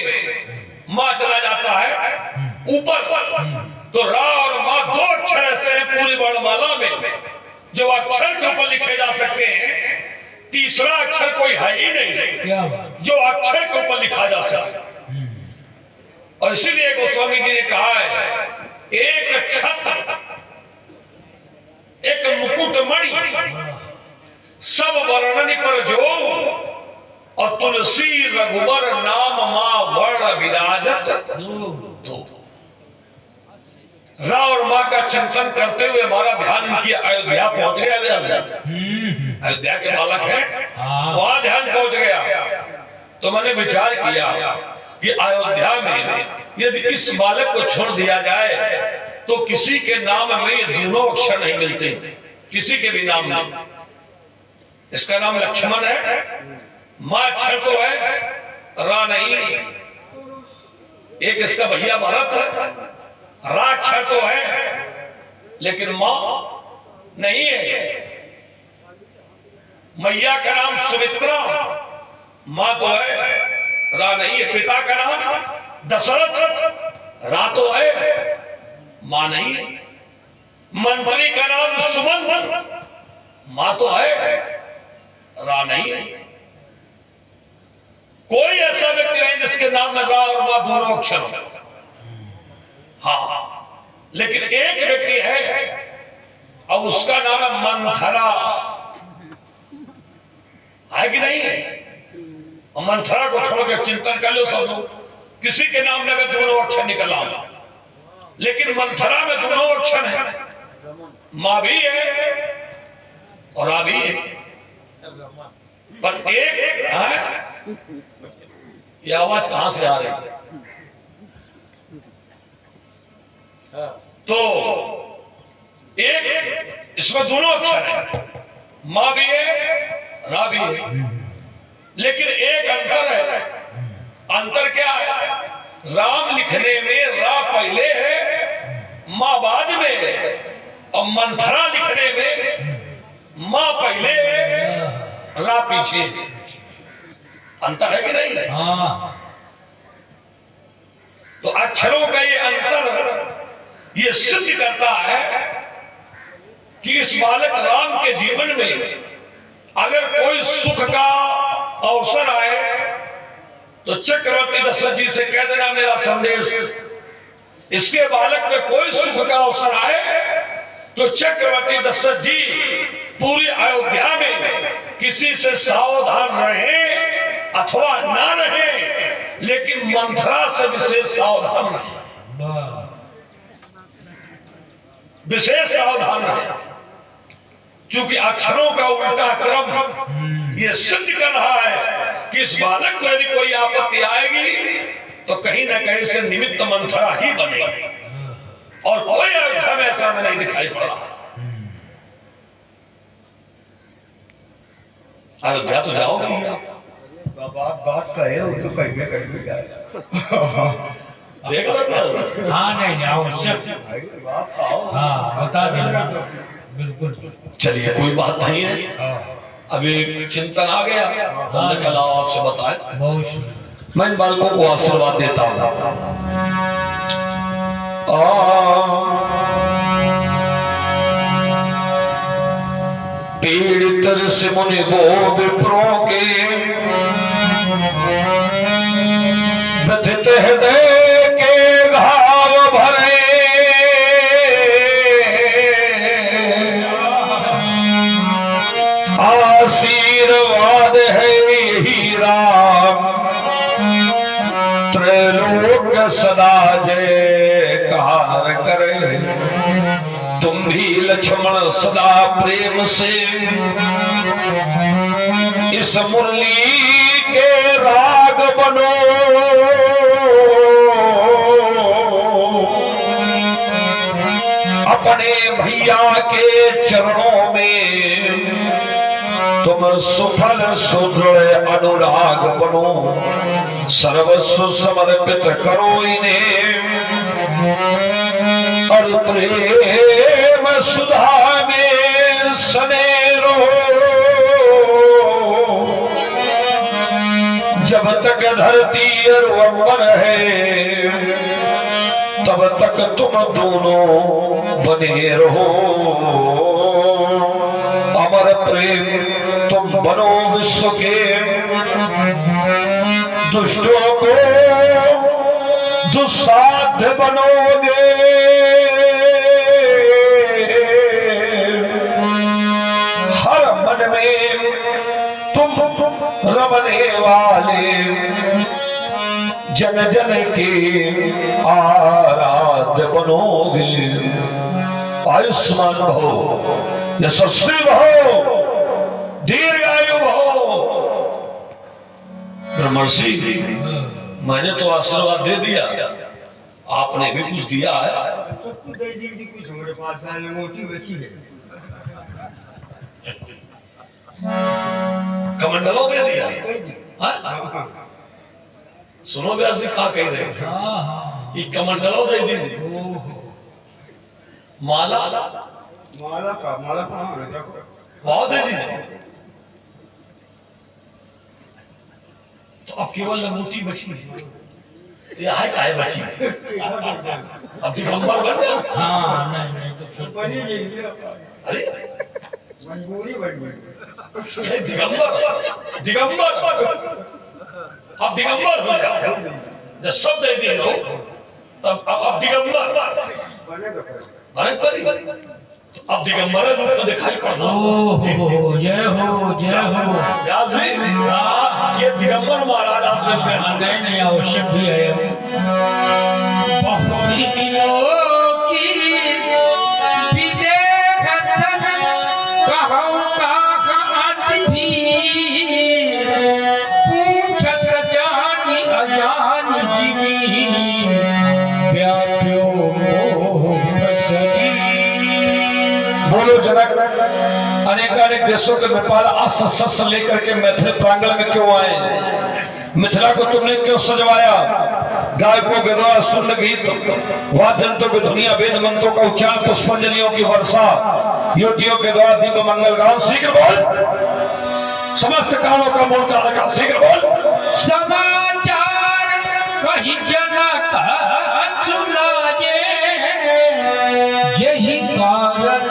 मां चला जाता है ऊपर, तो रा और मा दो अक्षर ऐसे हैं पूरी वर्णमाला में जो अक्षर के ऊपर लिखे जा सकते हैं, तीसरा अक्षर कोई है ही नहीं क्या बात। जो अक्षर के ऊपर लिखा जा सके। और इसीलिए गोस्वामी जी ने कहा है, एक छत्र एक मुकुटमणि सब वर्णन पर जो, और तुलसी रघुबर नाम मां वर्ण विराजत दो। रा और मां का चिंतन करते हुए हमारा ध्यान इनकी अयोध्या पहुंच गया। अयोध्या के बालक है, वहां ध्यान पहुंच गया। तो मैंने विचार किया कि अयोध्या में यदि इस बालक को छोड़ दिया जाए तो किसी के नाम में ये दोनों अक्षर नहीं मिलते, किसी के भी नाम नहीं। इसका नाम लक्ष्मण है, मां अक्षर तो है, रा नहीं। एक इसका भैया भरत है, रा अक्षर तो है लेकिन मां नहीं है। मैया का नाम सुमित्रा, मां तो है, रा नहीं है। पिता का नाम दशरथ, रा तो है, मां नहीं है। मंत्री का नाम सुमंत, मां तो है, रा नहीं है। कोई ऐसा व्यक्ति नहीं जिसके नाम में रा और मां दोनों अक्षर हो। हाँ, लेकिन एक व्यक्ति है अब उसका नाम है मंथरा, है कि नहीं है? और मंथरा को छोड़ के चिंतन कर लो सब लोग, किसी के नाम में अगर दोनों अक्षर निकल आए, लेकिन मंथरा में दोनों अक्षर है, मां भी है और रा भी है, पर एक है। ये आवाज कहां से आ रही है? तो एक इसमें दोनों अक्षर है, मां भी है, रा भी है, लेकिन एक अंतर है। अंतर क्या है? राम लिखने में रा पहले है, मां बाद में है, और मंथरा लिखने में मां पहले है, रा पीछे है। अंतर है कि नहीं? हाँ। तो अक्षरों का ये अंतर ये सिद्ध करता है कि इस बालक राम के जीवन में अगर कोई सुख का अवसर आए तो चक्रवर्ती दशरथ जी से कह देना मेरा संदेश, इसके बालक में कोई सुख का अवसर आए तो चक्रवर्ती दशरथ जी पूरी अयोध्या में किसी से सावधान रहे अथवा ना रहे, लेकिन मंथरा से विशेष सावधान रहे, विशेष सावधान रहे, क्योंकि अक्षरों का उल्टा क्रम ये सिद्ध कर रहा है कि इस बालक को यदि कोई आपत्ति आएगी तो कहीं ना कहीं से निमित्त मंथरा ही बनेगी, और कोई अयोध्या में ऐसा नहीं दिखाई पड़ा। अयोध्या तो जाओगे आप, बात कहे वो तो कहीं कहीं जाए। देख लो। हाँ नहीं आवश्यक। हाँ बता देना बिल्कुल। चलिए कोई बात नहीं है, अभी चिंतन आ गया तो हमने कहा आपसे बताए। बहुत मैं इन बालकों को आशीर्वाद देता हूँ। पीड़ित ऋषि मुनि वो विप्रों के व्यथित हृदय के घाव भरे, आशीर्वाद है यही राम त्रैलोक सदा जयकार करे। तुम भी लक्ष्मण सदा प्रेम से इस मुरली के राग बनो, अपने भैया के चरणों में तुम सुफल सुदृढ़ अनुराग बनो। सर्वस्व समर्पित करो इन्हें और प्रेम सुधा में सने रहो। जब तक धरती और अंबर है तब तक तुम दोनों बने रहो, अमर प्रेम तुम बनो विश्व के, दुष्टों को दुस्साध्य बनोगे, हर मन में तुम रमने वाले, जन जन के आराध्य बनोगे। आयुष्मान भव, यशस्वी भव, दीर्घायु भव। ब्रह्मर्षि, मैंने तो आशीर्वाद दे दिया, आपने भी कुछ दिया है? सब कुछ दे दीजिए, कुछ हमारे पास मोटी बची है। कमंडलों दे दिया? दे दी। हाँ? सुनो व्यास जी क्या कह रहे हैं? ये कमंडलों दे दी, माला माला कहाँ है? देखो बहुत दे दी। तो अब केवल अंगूठी बची है, तो यह काय बची है? अब दिगंबर बन गया। हाँ नहीं तो बनी गई, अरे मजबूरी बन गई। दिगंबर, दिगंबर, अब दिगंबर हो जाओ। जब सब दे दिए लोग, तब अब दिगंबर बने परी, अब दिगंबर रूप में दिखाई पड़ रहा। ओहो, जय हो जय हो। व्यास जी, ये दिगंबर महाराज आश्रम के हैं। नहीं आवश्यक भी है। बहुत दिनों की विदेह सन कहूं काहत भी, पूछत जानी अजानी जिमी, व्याप्यो मोह बसरी। बोलो जनक, अनेकानेक देशों के नेपाल अस्त्र शस्त्र लेकर के मैथिली प्रांगण में क्यों आए? मिथिला को तुमने क्यों सजवाया? गायकों के द्वारा सुंदर गीत, वाद्यंत्रों की ध्वनिया, वेद मंत्रों का उच्चारण, पुष्पांजलियों की वर्षा, युवतियों के द्वारा दिव्य मंगल गान। शीघ्र बोल, समस्त कानों का मूल कारण का शीघ्र बोल। समाचार कही जनक सुनाए, यही कारण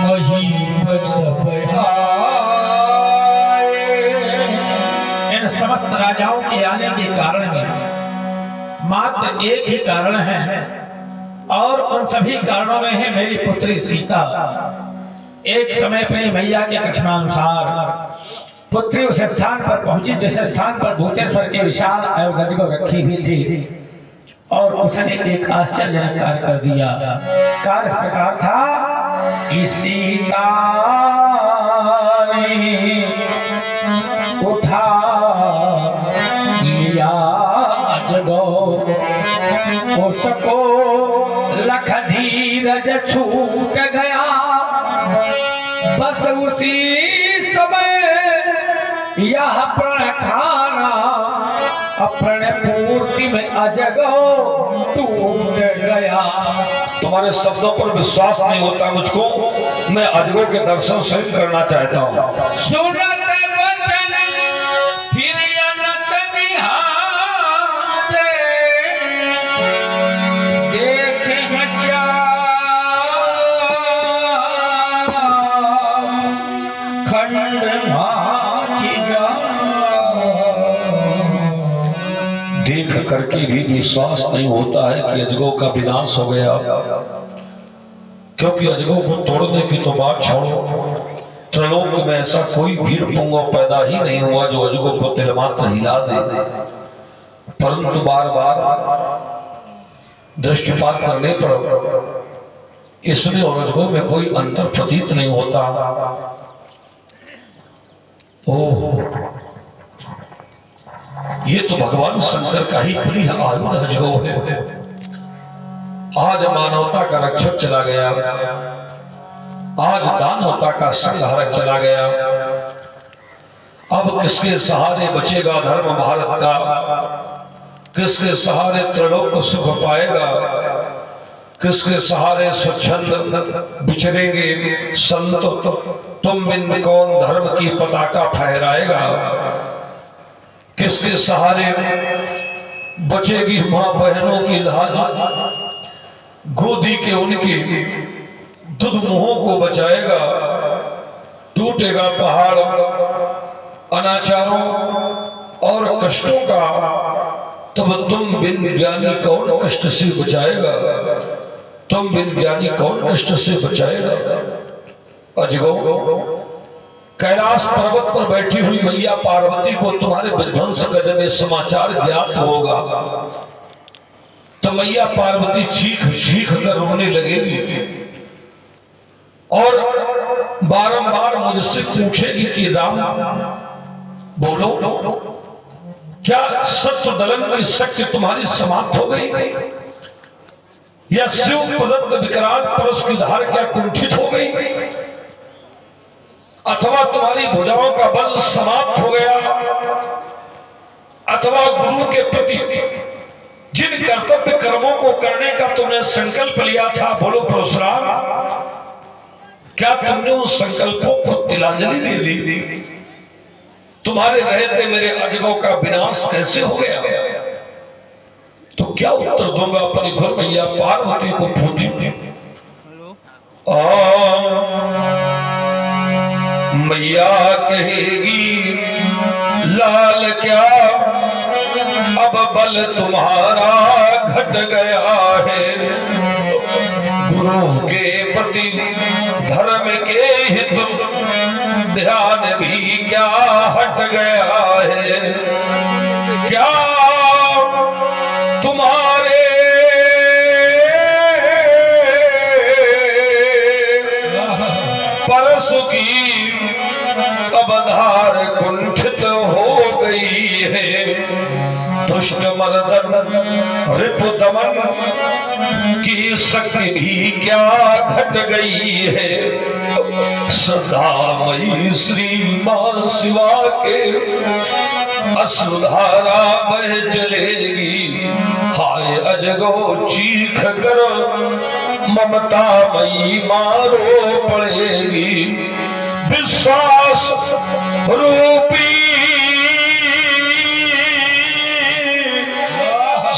मही सब आए। इन समस्त राजाओं के आने के कारण में मात्र एक ही कारण है, और उन सभी कारणों में है मेरी पुत्री सीता। एक समय अपनी मैया के कथनानुसार पुत्री उस स्थान पर पहुंची जिस स्थान पर भूतेश्वर के विशाल आयुध को रखी हुई थी, और उसने एक आश्चर्यजनक कार्य कर दिया। कार्य इस प्रकार था कि सीता ने उठा लिया अजगो, उसको लख धीरज छूट गया। बस उसी समय यह प्रण खाना अपने पूर्ति में अजगो टूट गया। तुम्हारे शब्दों पर विश्वास नहीं होता मुझको, मैं अजगो के दर्शन स्वयं करना चाहता हूँ। सुनत वचन फिर अनत निहारे, देखे खंड भाची देख करके भी विश्वास नहीं होता है कि अजगो का विनाश हो गया, क्योंकि अजगो को तोड़ने की तो बात छोड़ो, त्रिलोक में ऐसा कोई वीर पुंगव पैदा ही नहीं हुआ जो अजगो को तिलमात्र हिला दे। परंतु बार बार दृष्टिपात करने पर इसमें और अजगो में कोई अंतर प्रतीत नहीं होता। ओह, ये तो भगवान शंकर का ही प्रिय आयुध अजगो है। आज मानवता का रक्षक चला गया, आज दानवता का संहारक चला गया। अब किसके सहारे बचेगा धर्म भारत का? किसके सहारे त्रिलोक को सुख पाएगा? किसके सहारे स्वच्छंद विचरेंगे संत? तुम बिन कौन धर्म की पताका फहराएगा? किसके सहारे बचेगी मां बहनों की लाज, गोदी के उनके दुध मुंहों को बचाएगा। टूटेगा पहाड़ अनाचारों और कष्टों का, तब तुम बिन ज्ञानी कौन कष्ट से बचाएगा? तुम बिन ज्ञानी कौन कष्ट से बचाएगा? अजगो, कैलाश पर्वत पर बैठी हुई मैया पार्वती को तुम्हारे विध्वंस का जब ये समाचार ज्ञात होगा तो मैया पार्वती चीख चीख कर रोने लगेगी और बारंबार मुझसे पूछेगी कि राम बोलो, क्या सत्य दलन की शक्ति तुम्हारी समाप्त हो गई, या शिव प्रदत्त विकराल परश की धार क्या कुंठित हो गई, अथवा तुम्हारी भुजाओं का बल समाप्त हो गया, अथवा गुरु के प्रति जिन कर्तव्य कर्मों को करने का तुमने संकल्प लिया था, बोलो परशुराम, क्या तुमने उन संकल्पों को तिलांजलि दे दी? तुम्हारे रहते मेरे अजगों का विनाश कैसे हो गया? तो क्या उत्तर दूंगा अपनी घर मैया पार्वती को पूजी? मैया कहेगी लाल क्या अब बल तुम्हारा घट गया है, गुरु के प्रति धर्म के हित ध्यान भी क्या हट गया है, क्या तुम्हारे परसु की अवधार कुंठित हो गई है, दुष्ट मर्दन रिपु दमन की शक्ति भी क्या घट गई है, सदामयी श्री मां शिवा के अश्रुधारा बह चलेगी, हाय अजगो चीख कर ममता मई मारो पड़ेगी, विश्वास रूपी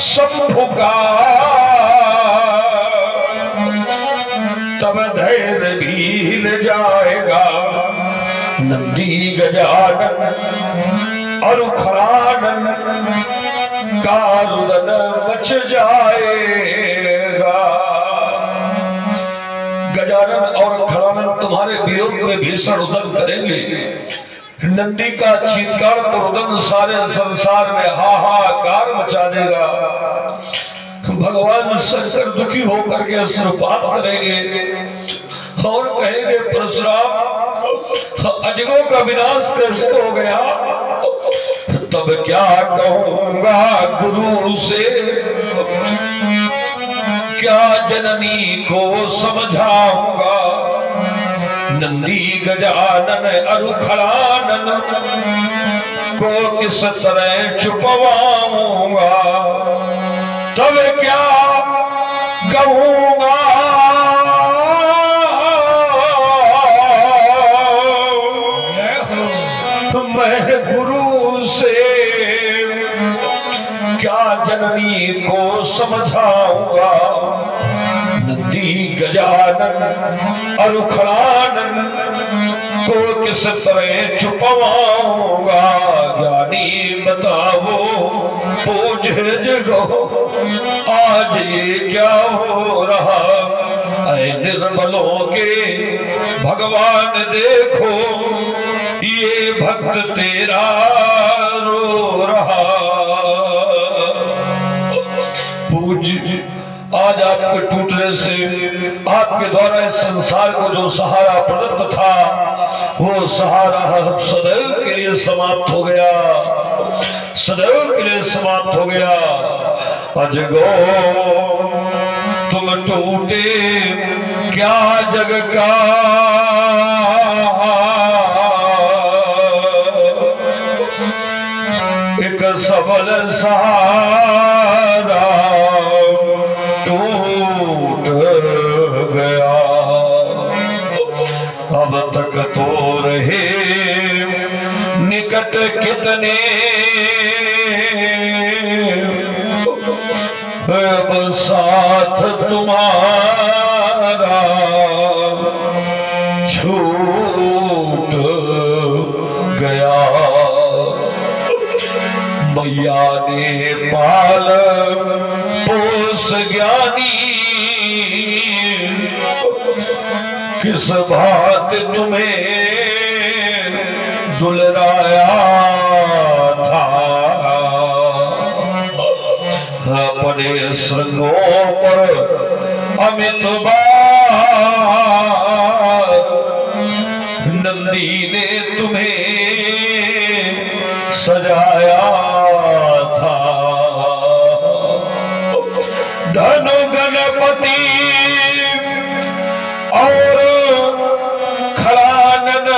शंभु का तब धैर्य भी हिल जाएगा, नंदी गजानन अरुखरानन का रुदन मच जाएगा। गजानन और खड़ानन तुम्हारे वियोग में भीषण रुदन करेंगे, नंदी का चीत्कार रुदन सारे संसार में हाहाकार मचा देगा, भगवान शंकर दुखी होकर के अश्रुपात करेंगे और कहेंगे परशुराम अजगों का विनाश कैसे हो गया? तब क्या कहूंगा गुरु से, क्या जननी को समझाऊंगा, नंदी गजानन अरुखड़ानन को किस तरह छुपवाऊंगा, तब क्या कहूंगा मैं गुरु से, क्या जननी को समझाऊंगा, नंदी गजानन अरुखड़ानन को किस तरह छुपवाऊंगा, ज्ञानी बताओ पूजे जगो आज ये क्या हो रहा, ऐ निर्मलों के भगवान देखो ये भक्त तेरा रो रहा। पूज आज आपके टूटने से आपके द्वारा इस संसार को जो सहारा प्रदत्त था वो सहारा सदैव के लिए समाप्त हो गया, सदैव के लिए समाप्त हो गया। अजगो तुम टूटे क्या जग का, एक सबल सहारा टूट गया, अब तक तो रहे निकट कितने साथ तुम्हारा छूट गया, मैया ने पाल पोस ज्ञानी, किस बात तुम्हें दुलराया था, अपने श्रृंगों पर अमित बार नंदी ने तुम्हें सजाया था। धनु गणपति और खड़ानन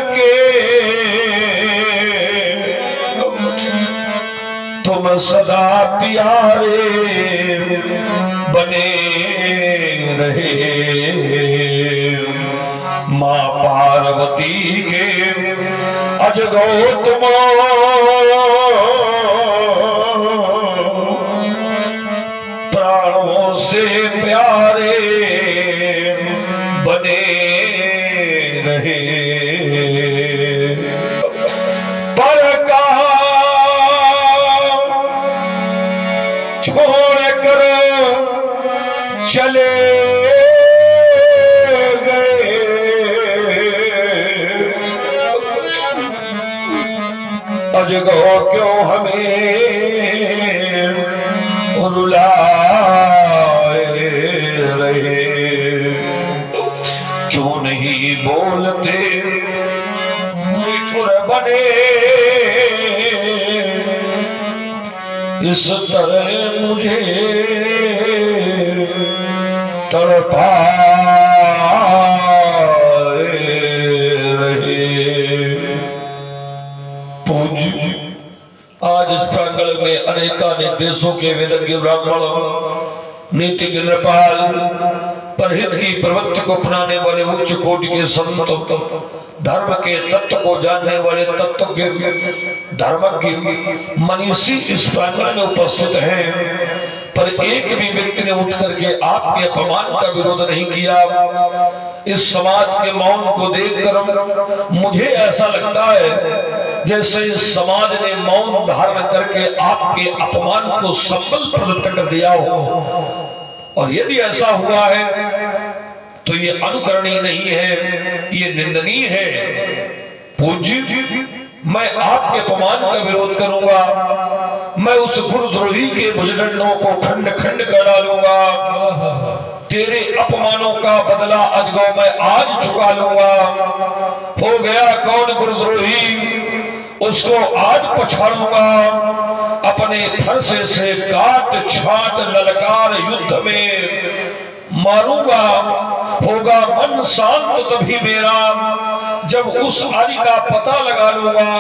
के तुम सदा प्यारे बने रहे, मां पार्वती के अजगो तुम प्राणों से प्यारे बने रहे। पर कहा छोड़ कर चले गए, अजगो क्यों हमें रुलाए रहे, क्यों नहीं बोलते निठुर बने, इस तरह मुझे तड़पाए रहे। पूज्य आज इस प्रांगण में अनेकानेक देशों के वेदज्ञ ब्राह्मण, नीतिज्ञ नृपाल, परहित की प्रवृत्ति को अपनाने वाले उच्च कोटि के संत, धर्म के तत्व को जानने वाले तत्वज्ञ, धर्मज्ञ, मनीषी इस प्रांगण में उपस्थित हैं, पर एक भी व्यक्ति ने उठ करके आपके अपमान का विरोध नहीं किया। इस समाज के मौन को देखकर मुझे ऐसा लगता है जैसे इस समाज ने मौन धारण करके आपके अपमान को संबल प्रदत्त कर दिया हो, और यदि ऐसा हुआ है तो ये अनुकरणीय नहीं है, ये निंदनीय है। पूज्य, मैं आपके अपमान का विरोध करूंगा, मैं उस गुरुद्रोही के भुजदंडों को खंड खंड कर डालूंगा, तेरे अपमानों का बदला अजगौ मैं आज चुका लूंगा। हो गया कौन गुरुद्रोही, उसको आज पछाड़ूंगा, अपने फरसे से काट छाट ललकार युद्ध में मारूंगा। होगा मन शांत तभी मेरा, जब उस आदि का पता लगा लूंगा।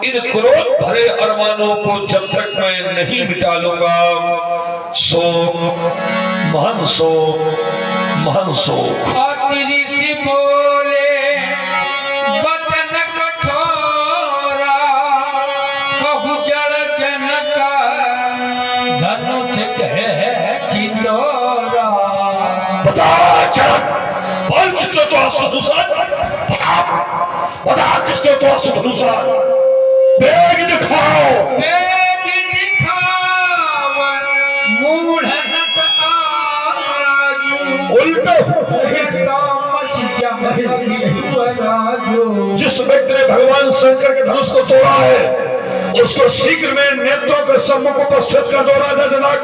इन क्रोध भरे अरमानों को जब तक मैं नहीं मिटा लूंगा। शोक महन शोक, महन शोक। ऋषि बोले वचन कठोरा, कहु जड़ जनक धनुष कहे चितोरा। बता जनक, बोल किसने तो धनुषा, बता किसने तो धनुषा, बेग दिखाओ, बेग दिखाओ, मूढ़नत आजू, उल्टा जिस व्यक्ति ने भगवान शंकर के धनुष को तोड़ा है, उसको शीघ्र में नेत्रों के सम्मुख उपस्थित कर दो राजा जनक,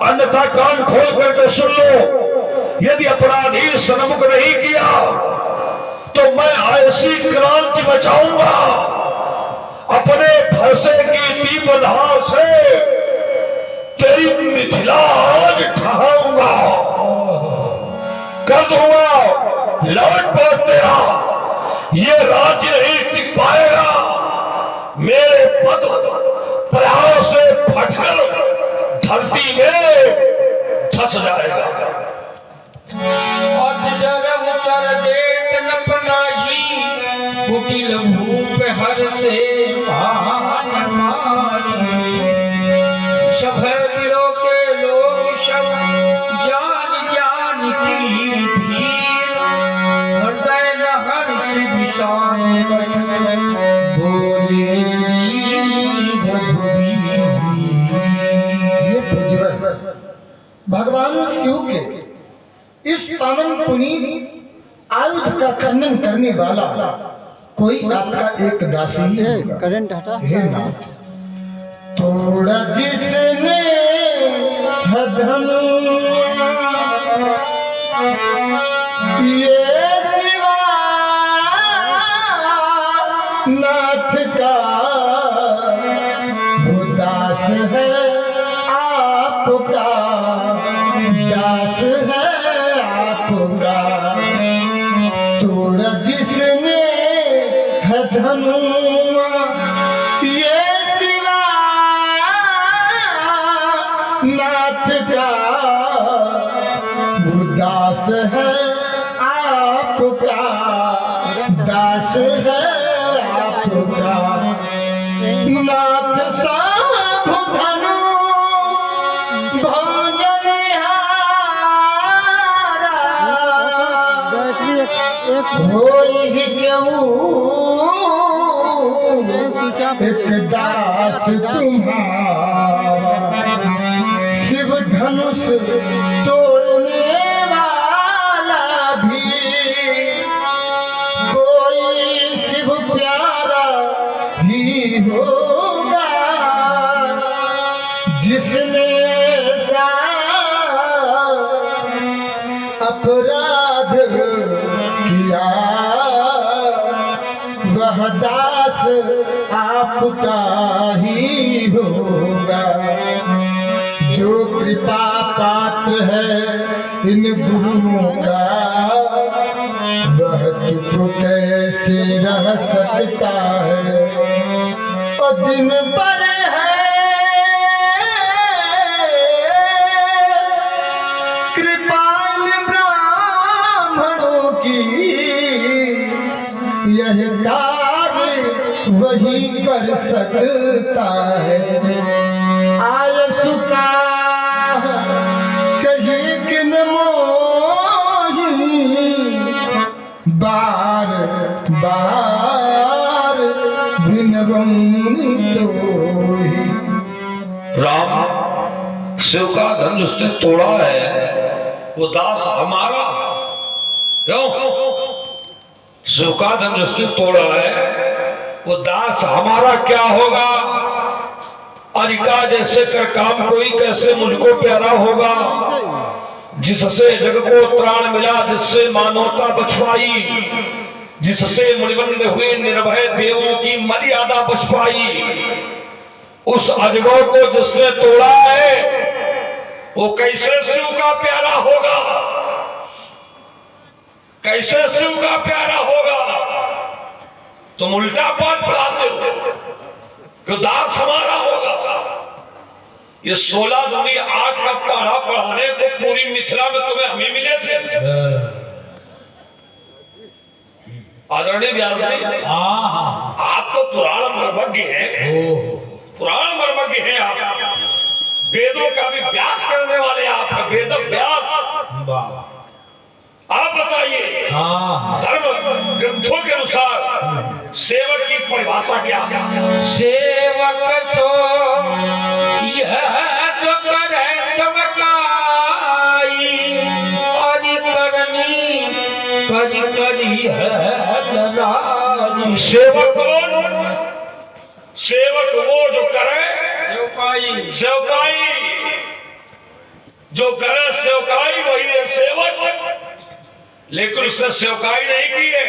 अन्यथा कान खोल करके सुन लो। यदि अपराधी सन्मुख नहीं किया तो मैं ऐसी क्रांति मचाऊंगा, अपने फरसे की तीव्र धार से तेरी मिथिला आज ठहाऊंगा, कर दूंगा लौट पर तेरा ये राज्य नहीं टिक पाएगा। मेरे पद प्रयास से फटकर धरती में धस जाएगा। कुटिल भूप हर से भान मारी, सभय शान बोले श्री रघुवीर। ये प्रज्वल भगवान शिव के इस पावन पुनीत आयुध का खंडन करने वाला कोई आपका एक दासी है। करंट हटा है नाथ। तोड़ा जिसने धनुआ ये शिवा नाथ का वो दास है आपका, दास है आपका। तोड़ा जिसने है धनुआ ये शिवा नाथ का वो दास है आपका, दास है आपका। नाथ साधु एक दास तुम्हारा, शिव धनुष तोड़ने वाला भी कोई शिव प्यारा ही होगा, जिसने सा अपराध किया वह दास आपका ही होगा। जो कृपा पात्र है इन गुरुओं का वह चुप कैसे रह सकता है। और जिन पर है कृपाल ब्राह्मणों की यह कार्य वही कर सकता है। आयसु का कहीं किन मोही बार बार भिनवनी तो राम शिव का धनुष उसने तोड़ा है, वो दास हमारा। क्यों? शिव का धनुष उसने तोड़ा है, वो दास हमारा क्या होगा? अरिका जैसे कर काम कोई कैसे मुझको प्यारा होगा? जिससे जग को त्राण मिला, जिससे मानवता बच पाई, जिससे मुनिवंद हुए निर्भय देवों की मर्यादा बच पाई, उस अजगर को जिसने तोड़ा है वो कैसे शिव का प्यारा होगा? कैसे शिव का प्यारा होगा? तुम उल्टा पाठ पढ़ाते हो कि दास हमारा होगा। ये 16 दूनी 8 का पढ़ा पढ़ाने को पूरी मिथिला में तुम्हें हमें मिले थे। आदरणीय व्यास जी, आप तो पुराण मर्मज्ञ हैं, पुराण मर्मज्ञ हैं आप, वेदों का भी व्यास करने वाले आप हैं, वेद व्यास। आप बताइए धर्म ग्रंथों के अनुसार सेवक की परिभाषा क्या है? सेवक सो यह जो करे सबकाई, और करनी करी करी है राज। सेवक कौन? सेवक वो जो करे सेवकाई, सेवकाई, जो करे सेवकाई वही है सेवक। लेकिन उसने सेवकाई नहीं की है,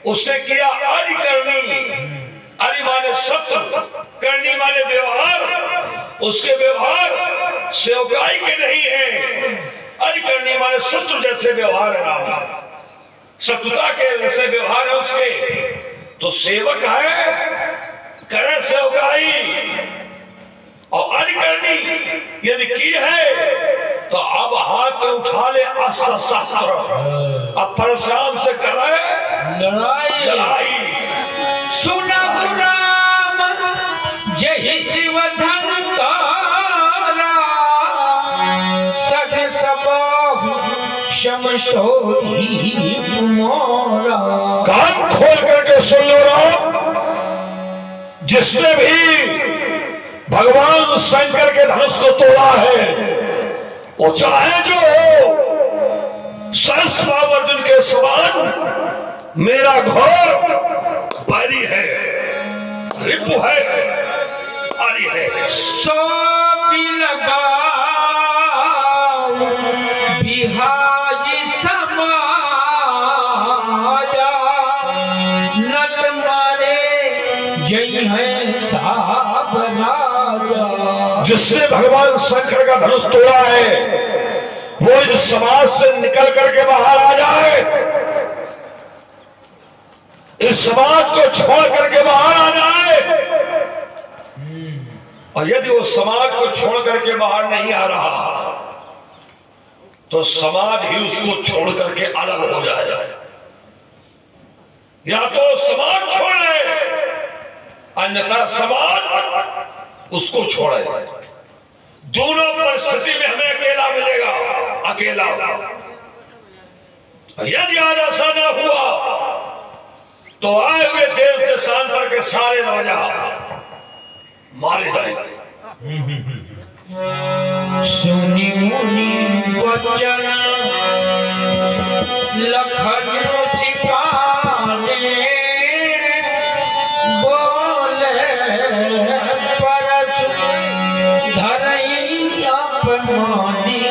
उसने किया आदि करनी। आदि माने सत्य, करनी माने व्यवहार। उसके व्यवहार सेवकाई के नहीं है। आदि करनी माने सत्य जैसे व्यवहार है, राम सत्यता के जैसे व्यवहार है उसके, तो सेवक है, करे सेवकाई। और आदि करनी यदि की है तो अब हाथ में उठा ले अस्त्र शस्त्र, अब परशुराम से करे लड़ाई लड़ाई। सुना राम जय शिव धन तारा, सठ सबाहु शमशोरी तुम्हारा। कान खोल करके सुन लो राम, जिसने भी भगवान शंकर के धनुष को तोड़ा है, वो चाहे जो हो, सहस्रावर्जुन के समान मेरा घोर बैरी है, रिपु है, आरी है। सो भी लगा बिहाजी समाजा, नत मारे जय है साब राजा। जिसने भगवान शंकर का धनुष तोड़ा है, वो इस समाज से निकल करके बाहर आ जाए, इस समाज को छोड़ करके बाहर आ जाए। और यदि वो समाज को छोड़ करके बाहर नहीं आ रहा, तो समाज ही उसको छोड़ करके अलग हो जाएगा। या तो समाज छोड़े, अन्यथा समाज उसको छोड़े। दोनों परिस्थिति में हमें अकेला मिलेगा, अकेला। यदि आज ऐसा न हुआ तो आए हुए देश देशांतर के सारे राजा मारे जाएंगे। सुनी मुनि वचन लखन चिकाने, बोले परस धरई अपमानी।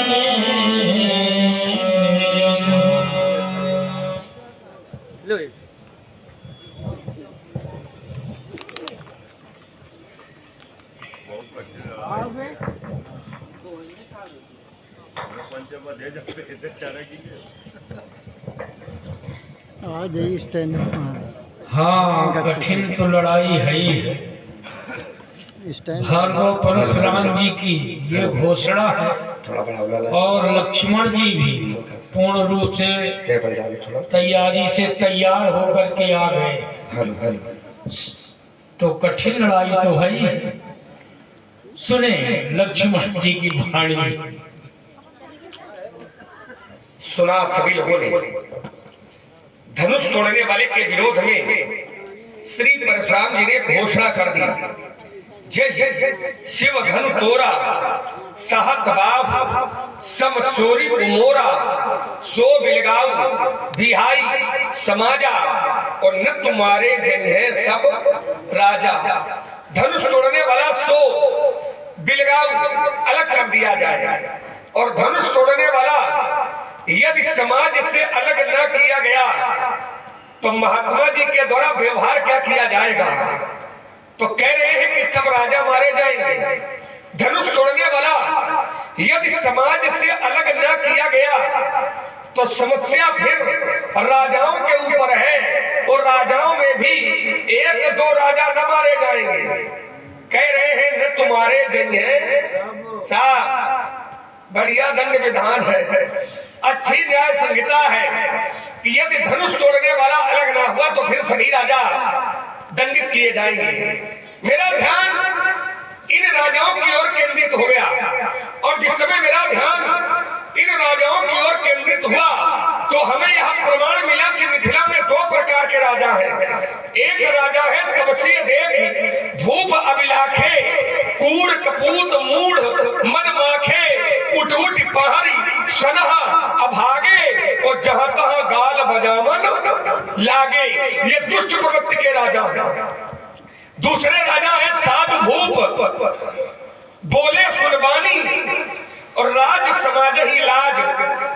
आज ही स्टैंड हाँ, कठिन तो लड़ाई है ही है। स्टैंड भार्गव परशुराम जी की ये घोषणा है, और लक्ष्मण जी भी पूर्ण रूप से तैयारी से तैयार होकर के आ गए। तो कठिन लड़ाई तो है ही। सुने लक्ष्मण जी की वाणी। सुना सभी लोगों ने। धनुष तोड़ने वाले के विरोध में श्री परशुराम जी ने घोषणा कर दी, जय शिव धनु तोरा सहस बाव समसोरी कुमोरा, सो बिलगाऊ बिहाई समाजा, और न तुम्हारे जन है सब राजा। धनुष तोड़ने वाला सो बिलगाऊ अलग कर दिया जाए, और धनुष तोड़ने वाला यदि समाज से अलग न किया गया तो महात्मा जी के द्वारा व्यवहार क्या किया जाएगा। तो कह रहे हैं कि सब राजा मारे जाएंगे। धनुष तोड़ने वाला यदि समाज से अलग न किया गया तो समस्या फिर राजाओं के ऊपर है, और राजाओं में भी एक दो राजा न मारे जाएंगे। कह रहे हैं न तुम्हारे जंगे साहब, बढ़िया दंड विधान है, अच्छी न्याय संहिता है कि यदि धनुष तोड़ने वाला अलग ना हुआ तो फिर सभी राजा दंडित किए जाएंगे। मेरा ध्यान इन राजाओं की ओर केंद्रित हो गया, और जिस समय मेरा ध्यान इन राजाओं की ओर केंद्रित हुआ तो हमें यह प्रमाण मिला कि मिथिला में दो प्रकार के राजा हैं। एक राजा है तपस्वी देख धूप अभिलाखे, कूड़ कपूत मूढ़ मन माखे, उठ उठ पहाड़ी सनहा अभागे, और जहां तहां गाल बजावन लागे। ये दुष्ट प्रवृत्ति के राजा हैं। दूसरे राजा है साधु भूप, बोले सुनबानी, और राज समाज ही लाज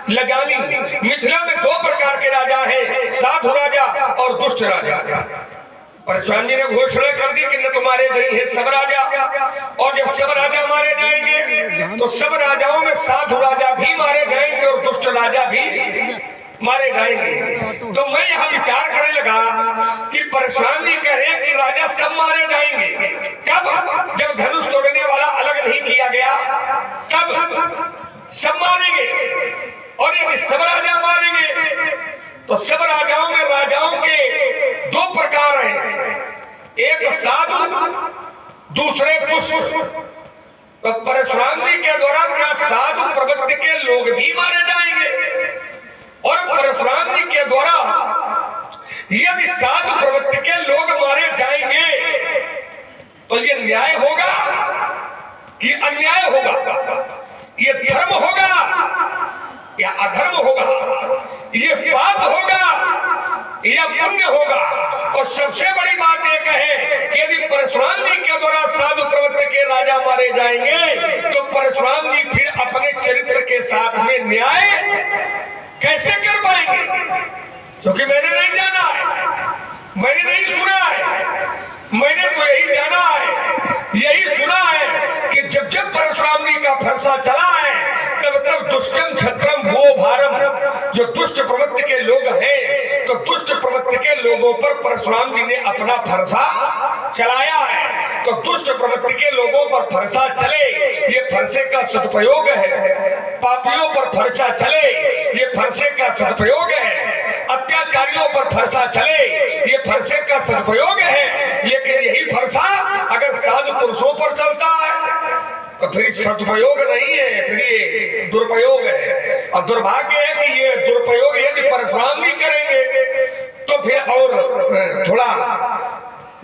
लगानी। मिथिला में दो प्रकार के राजा हैं, साधु राजा और दुष्ट राजा। परशुराम जी ने घोषणा कर दी कि न तुम्हारे जय है सब राजा, और जब सब राजा मारे जाएंगे तो सब राजाओं में साधु राजा भी मारे जाएंगे और दुष्ट राजा भी मारे जाएंगे। तो मैं यहाँ विचार करने लगा कि परशुराम जी कह रहे हैं कि राजा सब मारे जाएंगे। कब? जब धनुष तोड़ने वाला अलग नहीं किया गया तब सब मारेंगे, और यदि सब राजा मारेंगे तो सब राजाओं में राजाओं के दो प्रकार हैं, एक साधु दूसरे दुष्ट। तो परशुराम जी के द्वारा क्या साधु प्रवृत्ति के लोग भी मारे जाएंगे? और परशुराम जी के द्वारा यदि साधु प्रवृत्ति के लोग मारे जाएंगे तो ये न्याय होगा कि अन्याय होगा, ये धर्म होगा या अधर्म होगा, ये पाप होगा या पुण्य होगा। और सबसे बड़ी बात एक है कि यदि परशुराम जी के द्वारा साधु प्रवृत्ति के राजा मारे जाएंगे तो परशुराम जी फिर अपने चरित्र के साथ में न्याय कैसे कर पाएंगे? क्योंकि मैंने नहीं जाना है, मैंने नहीं सुना है, मैंने तो यही जाना है, यही सुना है कि जब जब परशुराम जी का फरसा चला है तब तब दुष्टम छत्रम वो भारम, जो दुष्ट प्रवृत्ति के लोग हैं तो दुष्ट प्रवृत्ति के लोगों पर परशुराम जी ने अपना फरसा चलाया है। तो दुष्ट प्रवृत्ति के लोगों पर फरसा चले ये फरसे का सदुपयोग है, पापियों पर फरसा चले ये फरसे का सदुपयोग है, अत्याचारियों पर फरसा चले ये फरसे का सदुपयोग है। लेकिन यही फरसा अगर साधु पुरुषों पर चलता है तो फिर सदुपयोग नहीं है, फिर ये दुरुपयोग है। और दुर्भाग्य है कि ये दुरुपयोग यदि परशुराम जी करेंगे तो फिर और थोड़ा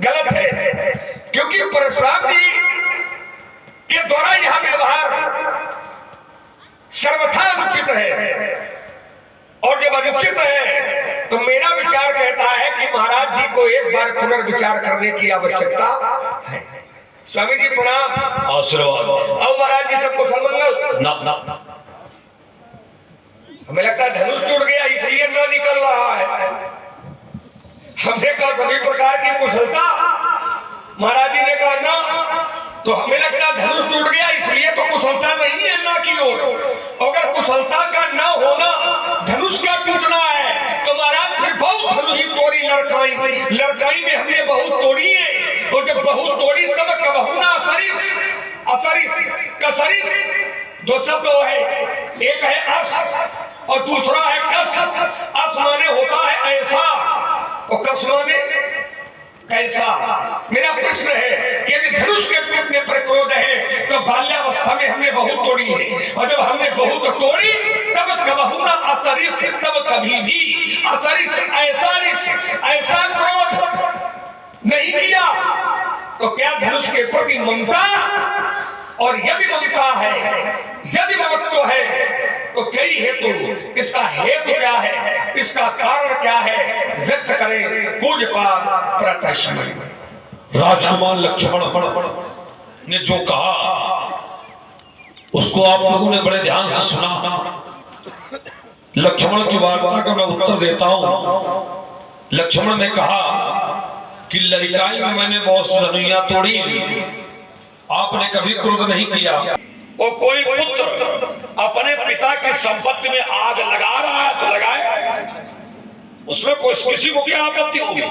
गलत है, क्योंकि परशुराम जी के द्वारा यह व्यवहार सर्वथा अनुचित है। और जब अनुचित है तो मेरा विचार कहता है कि महाराज जी को एक बार पुनर्विचार करने की आवश्यकता है। स्वामी जी प्रणाम। आशीर्वाद। और महाराज जी सबको सलमंगल। ना हमें लगता है धनुष टूट गया इसलिए ना निकल रहा है। हमने कहा सभी प्रकार की कुशलता, महाराज जी ने कहा ना, तो हमें लगता है धनुष टूट गया इसलिए तो कुशलता नहीं है ना की ओर। अगर कुशलता का न होना धनुष का टूटना है तो महाराज फिर बहुत धनुष ही तोड़ी लड़काई में हमने बहुत तोड़ी है। और जब बहुत तोड़ी तब कबहू ना असरिस कसरिस, दो शब्द है, एक है अस और दूसरा है कस। अस माने होता है ऐसा और कस माने कैसा। मेरा प्रश्न है कि यदि धनुष के टूटने पर क्रोध है तो बाल्यावस्था में हमने बहुत तोड़ी है, और जब हमने बहुत तोड़ी तब कबहू ना असरिस, तब कभी भी असरिस ऐसा क्रोध नहीं किया। तो क्या धनुष के प्रति ममता, और यदि ममता है, यदि ममत्व है तो कई हेतु, इसका हेतु क्या है, इसका कारण क्या है, व्यक्त करें पूज्यपाद प्रत्यक्ष। राजकुमार लक्ष्मण ने जो कहा उसको आप लोगों ने बड़े ध्यान से सुना। लक्ष्मण की वार्ता का मैं उत्तर देता हूं। लक्ष्मण ने कहा कि लड़काई में मैंने बहुत धनुइयां तोड़ी, आपने कभी क्रोध नहीं किया। और कोई पुत्र अपने पिता की संपत्ति में आग लगा रहा है तो लगाए, उसमें कोई किसी को क्या आपत्ति होगी?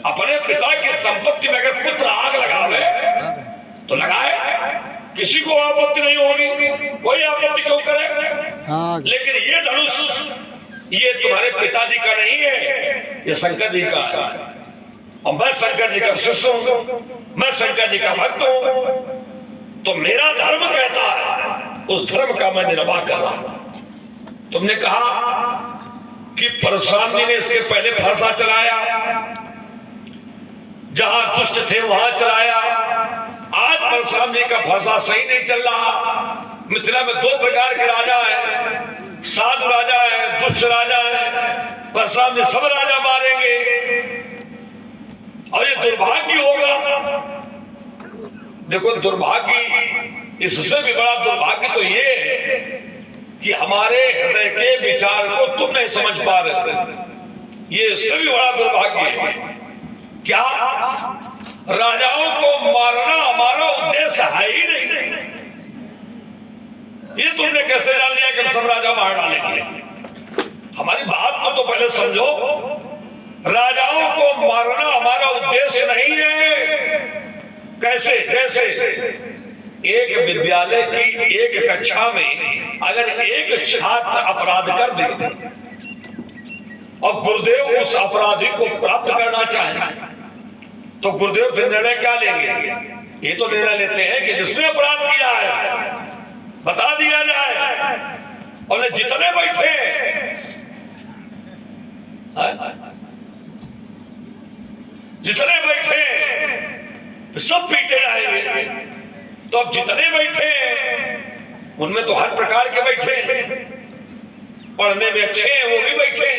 अपने पिता की संपत्ति में अगर पुत्र आग लगावे तो लगाए, किसी को आपत्ति नहीं होगी, कोई आपत्ति क्यों करे? लेकिन ये धनुष ये तुम्हारे पिताजी का नहीं है, ये शंकर जी का है। और मैं शंकर जी का शिष्य हूं, मैं शंकर जी का भक्त हूं, तो मेरा धर्म कहता है उस धर्म का मैं निर्वाह कर रहा हूं। तुमने कहा कि परशुराम जी ने इसके पहले फरसा चलाया, जहां दुष्ट थे वहां चलाया। आज परशुराम जी का फरसा सही नहीं चल रहा। मिथिला में दो प्रकार के राजा है, साधु राजा है, दुष्ट राजा है। परशुराम जी सब राजा मारेंगे और ये दुर्भाग्य होगा। देखो दुर्भाग्य, इससे भी बड़ा दुर्भाग्य तो ये है कि हमारे हृदय के विचार को तुम नहीं समझ पा रहे। ये इससे भी बड़ा दुर्भाग्य है। क्या राजाओं को मारना हमारा उद्देश्य है ही नहीं? ये तुमने कैसे जान लिया कि हम सब राजा मार डालेंगे? हमारी बात को तो पहले समझो। राजाओं को मारना हमारा उद्देश्य नहीं है। कैसे? जैसे एक विद्यालय की एक कक्षा में अगर एक छात्र अपराध कर दे और गुरुदेव उस अपराधी को प्राप्त करना चाहे तो गुरुदेव फिर निर्णय क्या लेंगे? ये तो निर्णय लेते हैं कि जिसने अपराध किया है बता दिया जाए, और जितने बैठे जितने बैठे सब पीटे जाएंगे। तो अब जितने बैठे उनमें तो हर प्रकार के बैठे, पढ़ने में अच्छे हैं वो भी बैठे,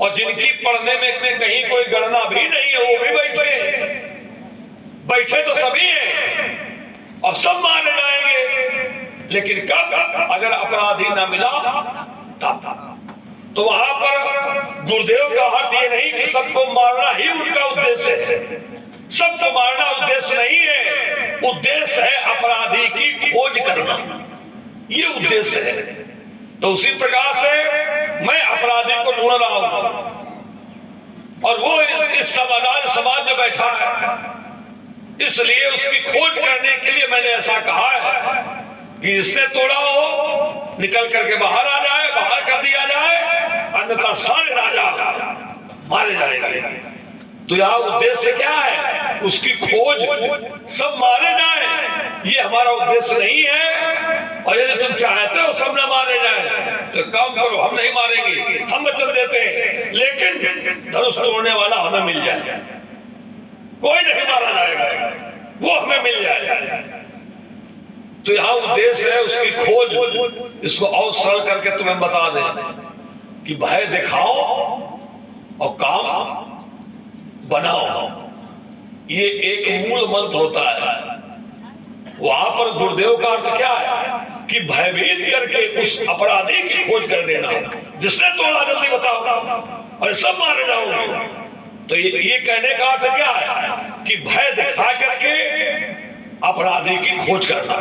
और जिनकी पढ़ने में कहीं कोई गणना भी नहीं है वो भी बैठे। बैठे तो सभी हैं और सब मारे जाएंगे, लेकिन कब? अगर अपराधी न मिला तब। तो वहां पर गुरुदेव का अर्थ ये नहीं कि सबको मारना ही उनका उद्देश्य है, सबको मारना उद्देश्य नहीं है। उद्देश्य है अपराधी की खोज करना, ये उद्देश्य है। तो उसी प्रकार से मैं अपराधी को ढूंढ रहा हूं, और वो इस समाज में बैठा है, इसलिए उसकी खोज करने के लिए मैंने ऐसा कहा है कि जिसने तोड़ा हो निकल करके बाहर आ जाए, बाहर कर दिया जाए, अन्यथा सारे राजा मारे जाएंगे। तो यहाँ उद्देश्य क्या है? उसकी खोज, सब मारे जाए, ये हमारा उद्देश्य नहीं है। और यदि तुम चाहते हो सब न मारे जाए तो काम करो, हम नहीं मारेंगे, हम वचन देते हैं, लेकिन धनुष तोड़ने वाला हमें मिल जाए, कोई नहीं मारा जाएगा, वो हमें मिल जाए। तो यहाँ उद्देश्य है उसकी खोज। इसको और सरल करके तुम्हें बता दें कि भय दिखाओ और काम बनाओ, ये एक मूल मंत्र होता है। वहां पर गुरुदेव का अर्थ क्या है कि भयभीत करके उस अपराधी की खोज कर देना, जिसने तोड़ा जल्दी बताओ और सब मारे जाओगे। तो ये कहने का अर्थ क्या है कि भय दिखा करके अपराधी की खोज करना।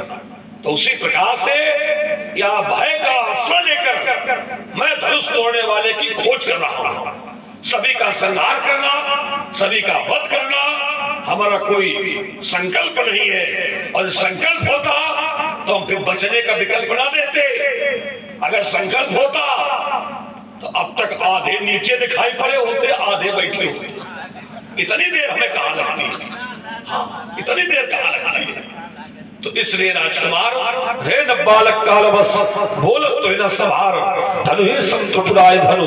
तो उसी प्रकार से या भय का आश्रय लेकर मैं धनुष तोड़ने वाले की खोज कर रहा हूं। सभी का संहार करना, सभी का वध करना हमारा कोई संकल्प नहीं है। और संकल्प होता तो हम फिर बचने का विकल्प ना देते। अगर संकल्प होता तो अब तक आधे नीचे दिखाई पड़े होते, आधे बैठे होते। इतनी देर हमें कहाँ लगती है? हाँ, इतनी देर कहाँ लगती है? तो इसलिए राजकुमार रे न बालक काल बस बोलत तो न संभार, धनु ही संतुराय धनु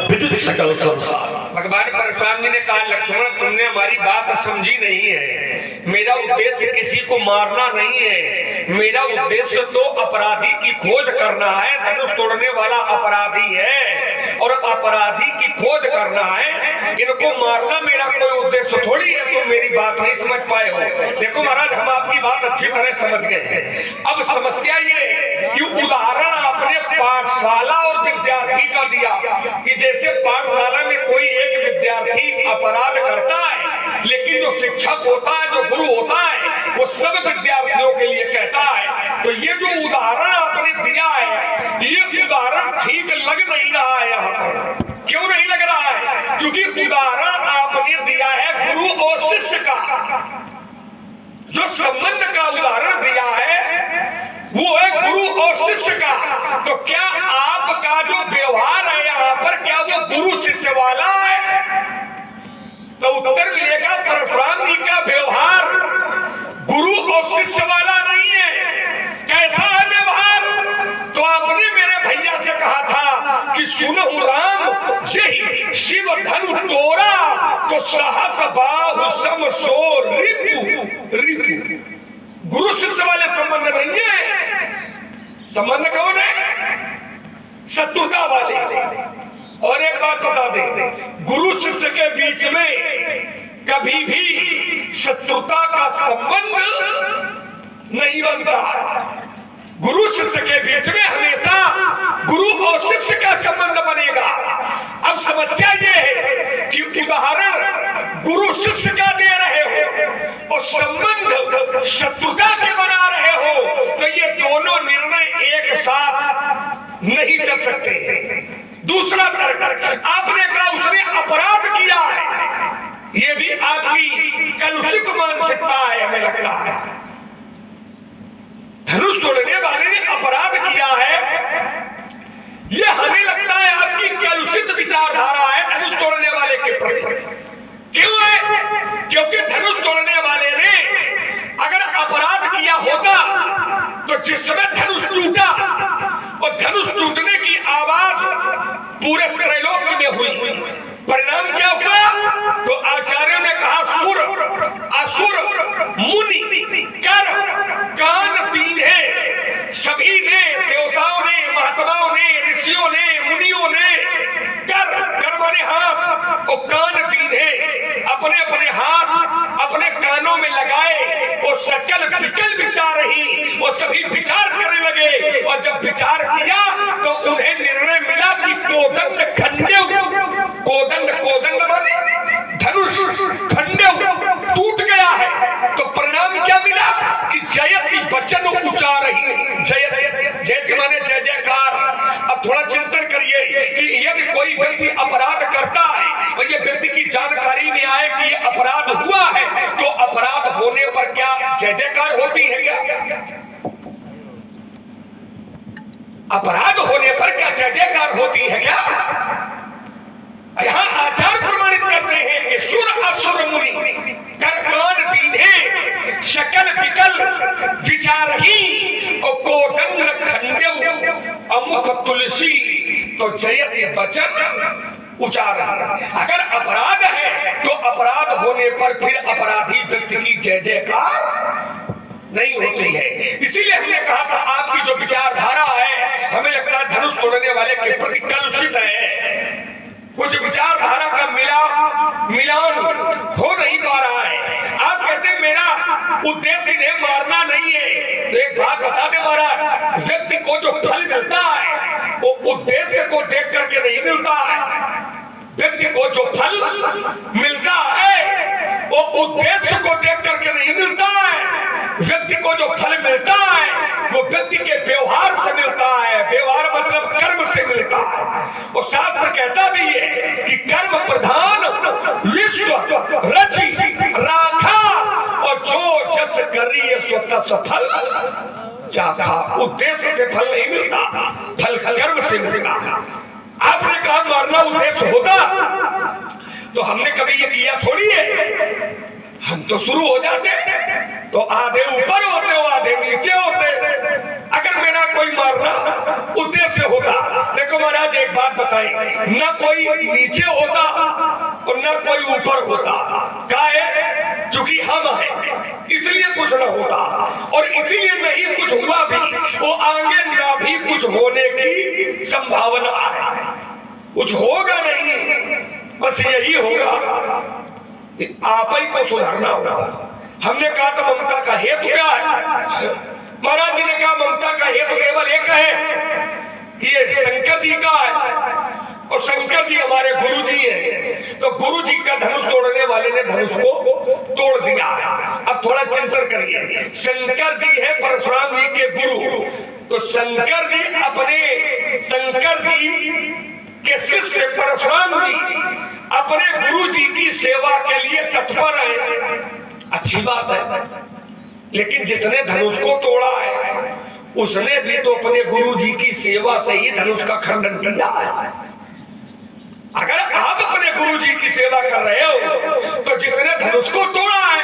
विदित सकल संसार। भगवान परशुराम जी ने कहा, लक्ष्मण तुमने हमारी बात समझी नहीं है। मेरा उद्देश्य किसी को मारना नहीं है, मेरा उद्देश्य तो अपराधी की खोज करना है। धनुष तोड़ने वाला अपराधी है और अपराधी की खोज करना है, इनको मारना मेरा कोई उद्देश्य थोड़ी है। तो मेरी बात नहीं समझ पाए हो। देखो महाराज, हम आपकी बात अच्छी तरह समझ गए हैं। अब समस्या ये कि उदाहरण आपने पाठशाला और विद्यार्थी का दिया कि जैसे पाठशाला में कोई एक विद्यार्थी अपराध करता है, लेकिन जो शिक्षक होता है, जो गुरु होता है, वो सब विद्यार्थियों के लिए कहता है। तो ये जो उदाहरण आपने दिया है, ये उदाहरण ठीक लग नहीं रहा है यहाँ पर। क्यों नहीं लग रहा है? क्योंकि उदाहरण आपने दिया है गुरु और शिष्य का। जो संबंध का उदाहरण दिया है वो है गुरु और शिष्य का। तो क्या आपका जो व्यवहार है यहाँ पर, क्या वो गुरु शिष्य वाला है? तो उत्तर मिलेगा, परशुराम जी का व्यवहार गुरु और शिष्य वाला नहीं है। कैसा है व्यवहार? तो आपने मेरे भैया से कहा था कि सुनहु राम जय शिव धनु तोरा, तो सहस बाहु सम सो रिपु रिपु। गुरु शिष्य वाले संबंध नहीं है। संबंध कौन है? शत्रुता वाले। और एक बात बता दे, गुरु शिष्य के बीच में कभी भी शत्रुता का संबंध नहीं बनता। गुरु शिष्य के बीच में हमेशा गुरु और शिष्य का संबंध बनेगा। अब समस्या ये है कि उदाहरण गुरु शिष्य का दे रहे हो और संबंध शत्रुता के बना रहे हो, तो ये दोनों निर्णय एक साथ नहीं चल सकते हैं। दूसरा तर्क, आपने कहा उसने अपराध किया है, ये भी आपकी कलुषित मानसिकता है। हमें लगता है धनुष तोड़ने वाले ने अपराध किया है, ये हमें लगता है आपकी कलुषित विचारधारा है धनुष तोड़ने वाले के प्रति। क्यों है? क्योंकि धनुष तोड़ने वाले ने अगर अपराध किया होता तो जिस समय धनुष टूटा और धनुष टूटने की आवाज पूरे त्रैलोक्य में हुई। परिणाम क्या हुआ? तो आचार्यों ने कहा सुर, असुर, मुनि, कर, कान तीन है। सभी ने, देवताओं ने, महात्माओं ने, ऋषियों ने, मुनियों ने कर माने हाथ और कान तीन है, अपने अपने हाथ अपने कानों में लगाए और सकल विकल विचार ही और सभी विचार करने लगे। और जब विचार किया तो उन्हें निर्णय मिला कि कोदंड खंडेव, कोदंड माने धनुष, खंडेव टूट गया है। तो परिणाम क्या मिला कि जयति वचन उच्चार ही, जयति माने जय जयकार। अब थोड़ा चिंतन करिए कि यदि कोई व्यक्ति अपराध करता है और ये व्यक्ति की जानकारी में आए कि ये अपराध हुआ है, तो अपराध होने पर क्या जय जयकार होती है? क्या अपराध होने पर क्या जय जयकार होती है? क्या यहाँ आचार्य प्रमाणित करते हैं कि सुर, असुर, मुनि, कर, कान दीने, शकल विकल विचारही और कोदंड खंडेव अमुख तुलसी, तो जयति वचन उचार। अगर अपराध है तो अपराध होने पर फिर अपराधी व्यक्ति की जय जयकार नहीं होती है। इसीलिए हमने कहा था आपकी जो विचारधारा है, हमें लगता है धनुष तोड़ने वाले के प्रति कलुषित है। कुछ विचारधारा का मिलान हो नहीं पा रहा है। आप कहते हैं मेरा उद्देश्य इन्हें मारना नहीं है, तो एक बात बता दे महाराज, व्यक्ति को जो फल मिलता है वो उद्देश्य को देख करके नहीं मिलता है। व्यक्ति को जो फल मिलता है वो उद्देश्य को देख करके नहीं मिलता है। व्यक्ति को जो फल मिलता है वो व्यक्ति के व्यवहार से मिलता है। व्यवहार मतलब कर्म से मिलता है। और शास्त्र कहता भी है कि कर्म प्रधान विश्व रचि राखा, और जो जस करी स्वतः सफल चाखा। उद्देश्य से फल नहीं मिलता, फल कर्म से मिलता है। आपने कहा मारना उद्देश्य होता तो हमने कभी ये किया थोड़ी है। हम तो शुरू हो जाते तो आधे ऊपर होते हो, आधे नीचे होते। अगर मेरा कोई मारना उद्देश्य होता, देखो महाराज एक बात बताएं, ना कोई नीचे होता और ना कोई ऊपर होता। काहे? क्योंकि हम हैं इसलिए कुछ ना होता, और इसीलिए नहीं कुछ हुआ भी, वो आगे ना भी कुछ होने की संभावना है। कुछ होगा नहीं, बस यही होगा, आप ही को सुधारना होगा। हमने कहा था ममता का हेतु क्या है? महाराज जी ने कहा ममता का हेतु केवल एक है कि ये शंकर जी का है, और शंकर जी हमारे गुरु जी हैं। तो गुरु जी का धनुष तोड़ने वाले ने धनुष को तोड़ दिया है। अब थोड़ा चिंतन करिए, शंकर जी है परशुराम जी के गुरु, तो शंकर जी के शिष्य परशुराम जी अपने गुरु जी की सेवा के लिए तत्पर है। अच्छी बात है, लेकिन जिसने धनुष को तोड़ा है उसने भी तो अपने गुरु जी की सेवा से ही धनुष का खंडन किया है। अगर आप अपने गुरु जी की सेवा कर रहे हो तो जिसने धनुष को तोड़ा है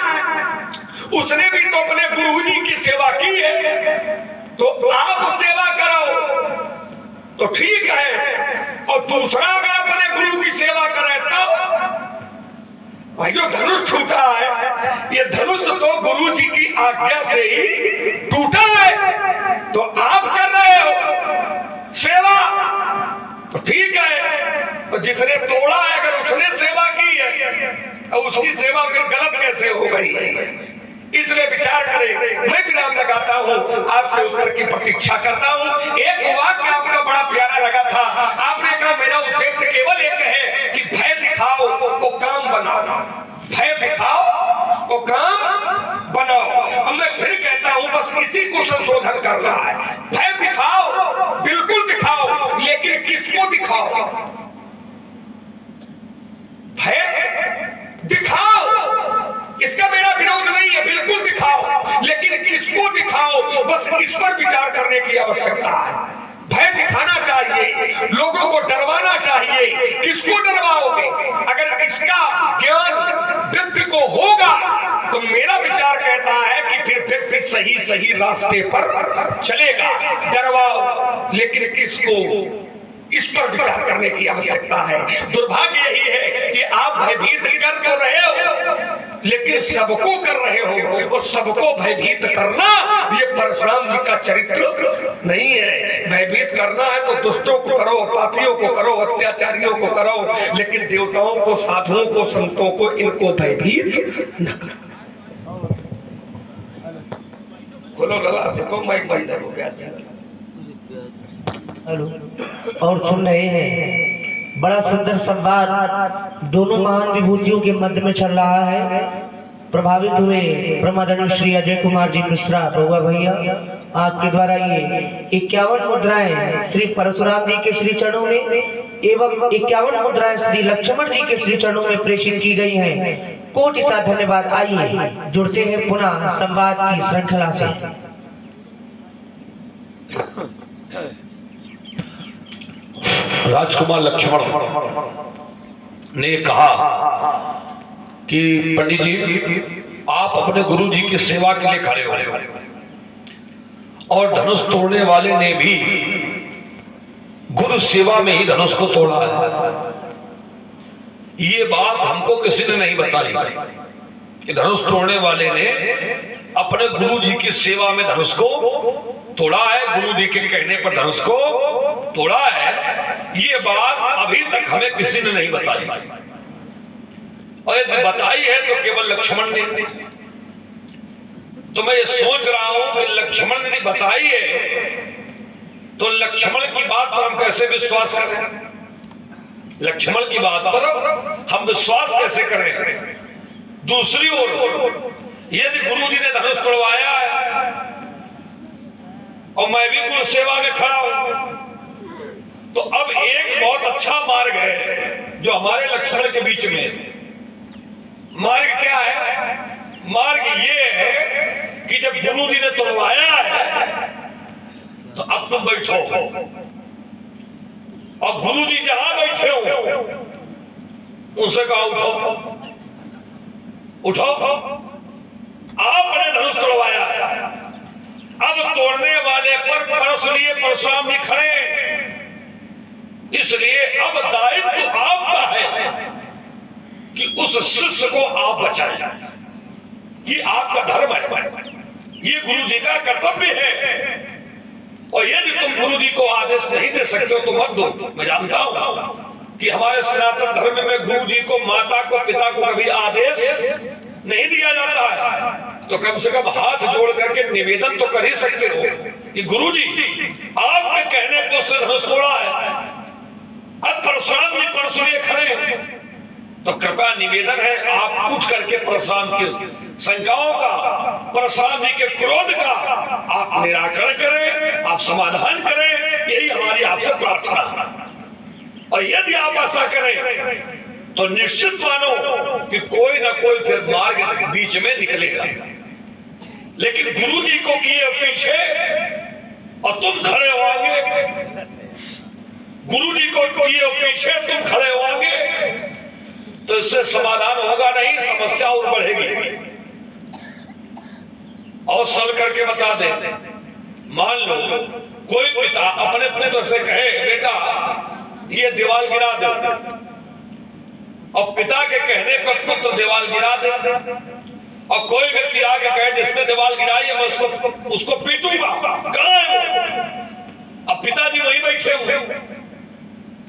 उसने भी तो अपने गुरु जी की सेवा की है। तो आप सेवा कराओ तो ठीक है, और दूसरा अगर अपने गुरु की सेवा करे तो भाई जो धनुष टूटा है, ये धनुष तो गुरु जी की आज्ञा से ही टूटा है, तो आप कर रहे हो सेवा तो ठीक है। तो जिसने तोड़ा है अगर उसने सेवा की है तो उसकी सेवा फिर गलत कैसे हो गई? इसलिए विचार करें। मैं विराम लगाता हूँ, आपसे उत्तर की प्रतीक्षा करता हूँ। एक वाक्य आपका बड़ा प्यारा लगा था, आपने कहा मेरा उद्देश्य केवल एक है कि भय दिखाओ वो काम बनाओ, भय दिखाओ वो काम बनाओ। अब मैं फिर कहता हूँ बस इसी को संशोधन करना है। भय दिखाओ, बिल्कुल दिखाओ, लेकिन किसको दिखाओ? भय दिखाओ, इसका मेरा विरोध नहीं है, बिल्कुल दिखाओ, लेकिन किसको दिखाओ बस इस पर विचार करने की आवश्यकता है। भय दिखाना चाहिए, लोगों को डरवाना चाहिए, किसको डरवाओगे? अगर इसका ज्ञान व्यक्ति को होगा तो मेरा विचार कहता है कि फिर व्यक्ति सही रास्ते पर चलेगा। डरवाओ लेकिन किसको, इस पर विचार करने की आवश्यकता है। दुर्भाग्य यही है कि आप भयभीत कर तो रहे हो, लेकिन सबको कर रहे हो, और सबको भयभीत करना ये परशुराम जी का चरित्र नहीं है। भयभीत करना है तो दुष्टों को करो, पापियों को करो, अत्याचारियों को करो, लेकिन देवताओं को, साधुओं को, संतों को, इनको भयभीत न करो। खोलो लला, देखो माइक बंद हो गया। हेलो, और सुन रहे हैं बड़ा सुंदर संवाद दोनों महान विभूतियों के मध्य में चल रहा है। प्रभावित हुए प्रमादनीय श्री अजय कुमार जी मिश्रा बउआ भैया, आपके द्वारा ये 51 मुद्राएं श्री परशुराम जी के श्री चरणों में एवं 51 मुद्राएं श्री लक्ष्मण जी के श्री चरणों में प्रेषित की गई हैं। कोटि सा धन्यवाद। आइए जुड़ते हैं पुनः संवाद की श्रृंखला से। राजकुमार लक्ष्मण ने कहा कि पंडित जी, आप अपने गुरु जी की सेवा के लिए खड़े हो, और धनुष तोड़ने वाले ने भी गुरु सेवा में ही धनुष को तोड़ा है। ये बात हमको किसी ने नहीं बताई कि धनुष तोड़ने वाले ने अपने गुरु जी की सेवा में धनुष को तोड़ा है, गुरु जी के कहने पर धनुष को तोड़ा है। ये बात अभी तक हमें किसी ने नहीं बताई, और यदि बताई है तो केवल लक्ष्मण ने। तो मैं ये सोच रहा हूं कि लक्ष्मण ने बताई है तो लक्ष्मण की बात पर हम कैसे विश्वास करें? लक्ष्मण की बात पर हम विश्वास कैसे करें? दूसरी ओर यदि गुरु जी ने धनुष तोड़वाया है और मैं भी गुरु सेवा में खड़ा हूं, तो अब एक बहुत अच्छा मार्ग है जो हमारे लक्ष्मण के बीच में। मार्ग क्या है? मार्ग ये है कि जब गुरु जी ने तोड़वाया है तो अब तुम बैठो, और गुरु जी जहां बैठे हो उनसे कहा उठो, उठो। आपने धनुष तोड़वाया है, अब तोड़ने वाले पर परशुराम जी खड़े, इसलिए अब दायित्व आपका है कि उस शिष्य को आप बचाएं। ये आपका धर्म है, ये गुरु जी का कर्तव्य है। और यदि तुम गुरु जी को आदेश नहीं दे सकते हो तो मत दो। मैं जानता हूं कि हमारे सनातन धर्म में गुरु जी को, माता को, पिता को कभी आदेश नहीं दिया जाता है, तो कम से कम हाथ जोड़ करके निवेदन तो कर ही सकते हो कि गुरु जी आपके कहने पर उसने धनुष तोड़ा है, अब परशुराम जी परसुए खड़े, तो कृपया निवेदन है आप उठ करके परशुराम की शंकाओं का, परशुराम जी के क्रोध का आप निराकरण करें, आप समाधान करें। यही हमारी आपसे प्रार्थना है। और यदि आप ऐसा करें तो निश्चित मानो कि कोई ना कोई फिर मार्ग बीच में निकलेगा। लेकिन गुरु जी को किए पीछे और तुम खड़े होंगे, गुरु जी को किए पीछे तुम खड़े होंगे, तो इससे समाधान होगा नहीं, समस्या और बढ़ेगी। और सल करके बता दे, मान लो कोई पिता अपने पुत्र से कहे बेटा ये दीवार गिरा दे, और पिता के कहने पर पुत्र दीवार गिरा दे, और कोई व्यक्ति आगे कहे जिसने दीवार गिराई है मैं उसको पीटूंगा, कहाँ है वो? अब पिताजी वहीं बैठे हुए,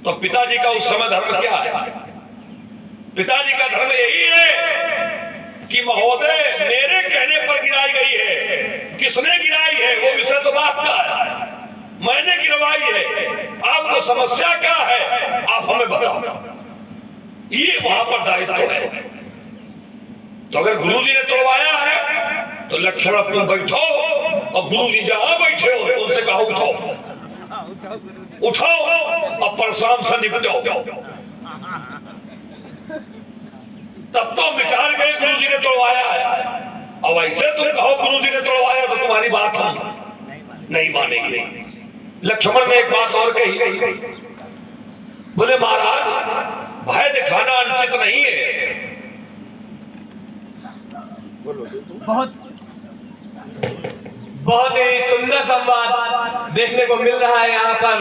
तो पिताजी का उस समय धर्म क्या है? पिताजी का धर्म यही है कि महोदय मेरे कहने पर गिराई गई है, किसने गिराई है वो विषय तो बात का है, मैंने गिरवाई है, आपको समस्या क्या है आप हमें बताओ। ये वहां पर दायित्व है। तो अगर गुरुजी ने तोड़वाया है तो लक्ष्मण अब तुम बैठो, और गुरुजी जहां बैठे हो उनसे कहा उठो, उठो और परशुराम से निपटो। तब तो विचार गए गुरुजी ने तोड़वाया है, और वैसे तुम कहो गुरुजी ने तोड़वाया तो तुम्हारी बात हम नहीं मानेंगे। लक्ष्मण ने एक बात और कही, बोले महाराज भय दिखाना अनुचित नहीं है। बहुत ही सुंदर संवाद देखने को मिल रहा है यहाँ पर।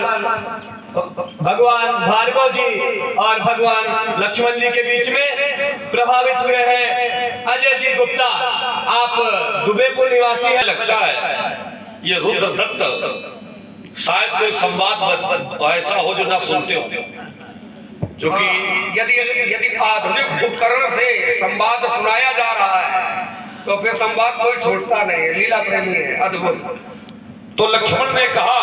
भगवान भार्गव जी और भगवान लक्ष्मण जी के बीच में प्रभावित हुए हैं। अजय जी गुप्ता, आप दुबेपुर निवासी हैं। लगता है ये रुद्रदत्त शायद कोई संवाद ऐसा हो जो ना सुनते हो, जो कि यदि यदि आधुनिक उपकरण से संवाद सुनाया जा रहा है तो फिर संवाद कोई छोड़ता नहीं है। लीला प्रेमी है, अद्भुत। तो लक्ष्मण ने कहा,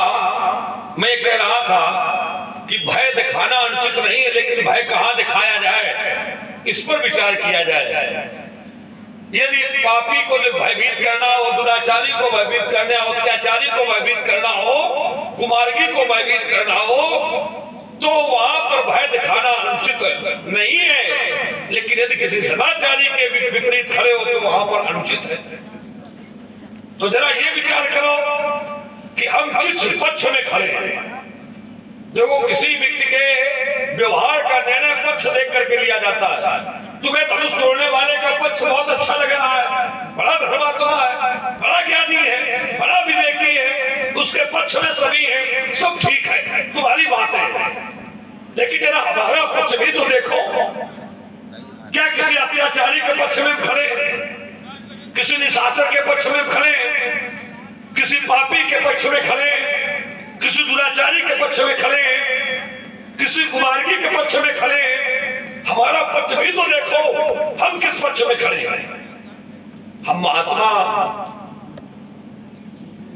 मैं कह रहा था कि भय दिखाना अनुचित नहीं है, लेकिन भय कहाँ दिखाया जाए इस पर विचार किया जाए। यदि पापी को भयभीत करना हो, दुराचारी को भयभीत करना हो, अत्याचारी को भयभीत करना हो, कुमार्गी को भयभीत करना हो, तो वहां पर भय दिखाना अनुचित नहीं है। लेकिन यदि किसी सदाचारी के विपरीत खड़े हो तो वहां पर अनुचित है। तो जरा ये विचार करो कि हम किस पक्ष में खड़े हैं। देखो, किसी व्यक्ति के व्यवहार का निर्णय पक्ष देख करके लिया जाता है। तुम्हें धनुष तोड़ने वाले का पक्ष बहुत अच्छा लग रहा है, बड़ा धर्मात्मा है, बड़ा ज्ञानी है, बड़ा विवेकी है, उसके पक्ष में सभी है, सब ठीक है, तुम्हारी बात है। लेकिन जरा हमारा पक्ष भी तो देखो। क्या किसी अत्याचारी के पक्ष में खड़े, किसी निशाचर के पक्ष में खड़े, किसी पापी के पक्ष में खड़े, किसी दुराचारी के पक्ष में खड़े, किसी कुमार्गी के पक्ष में खड़े? हमारा पक्ष भी तो देखो, हम किस पक्ष में खड़े हैं। हम महात्मा,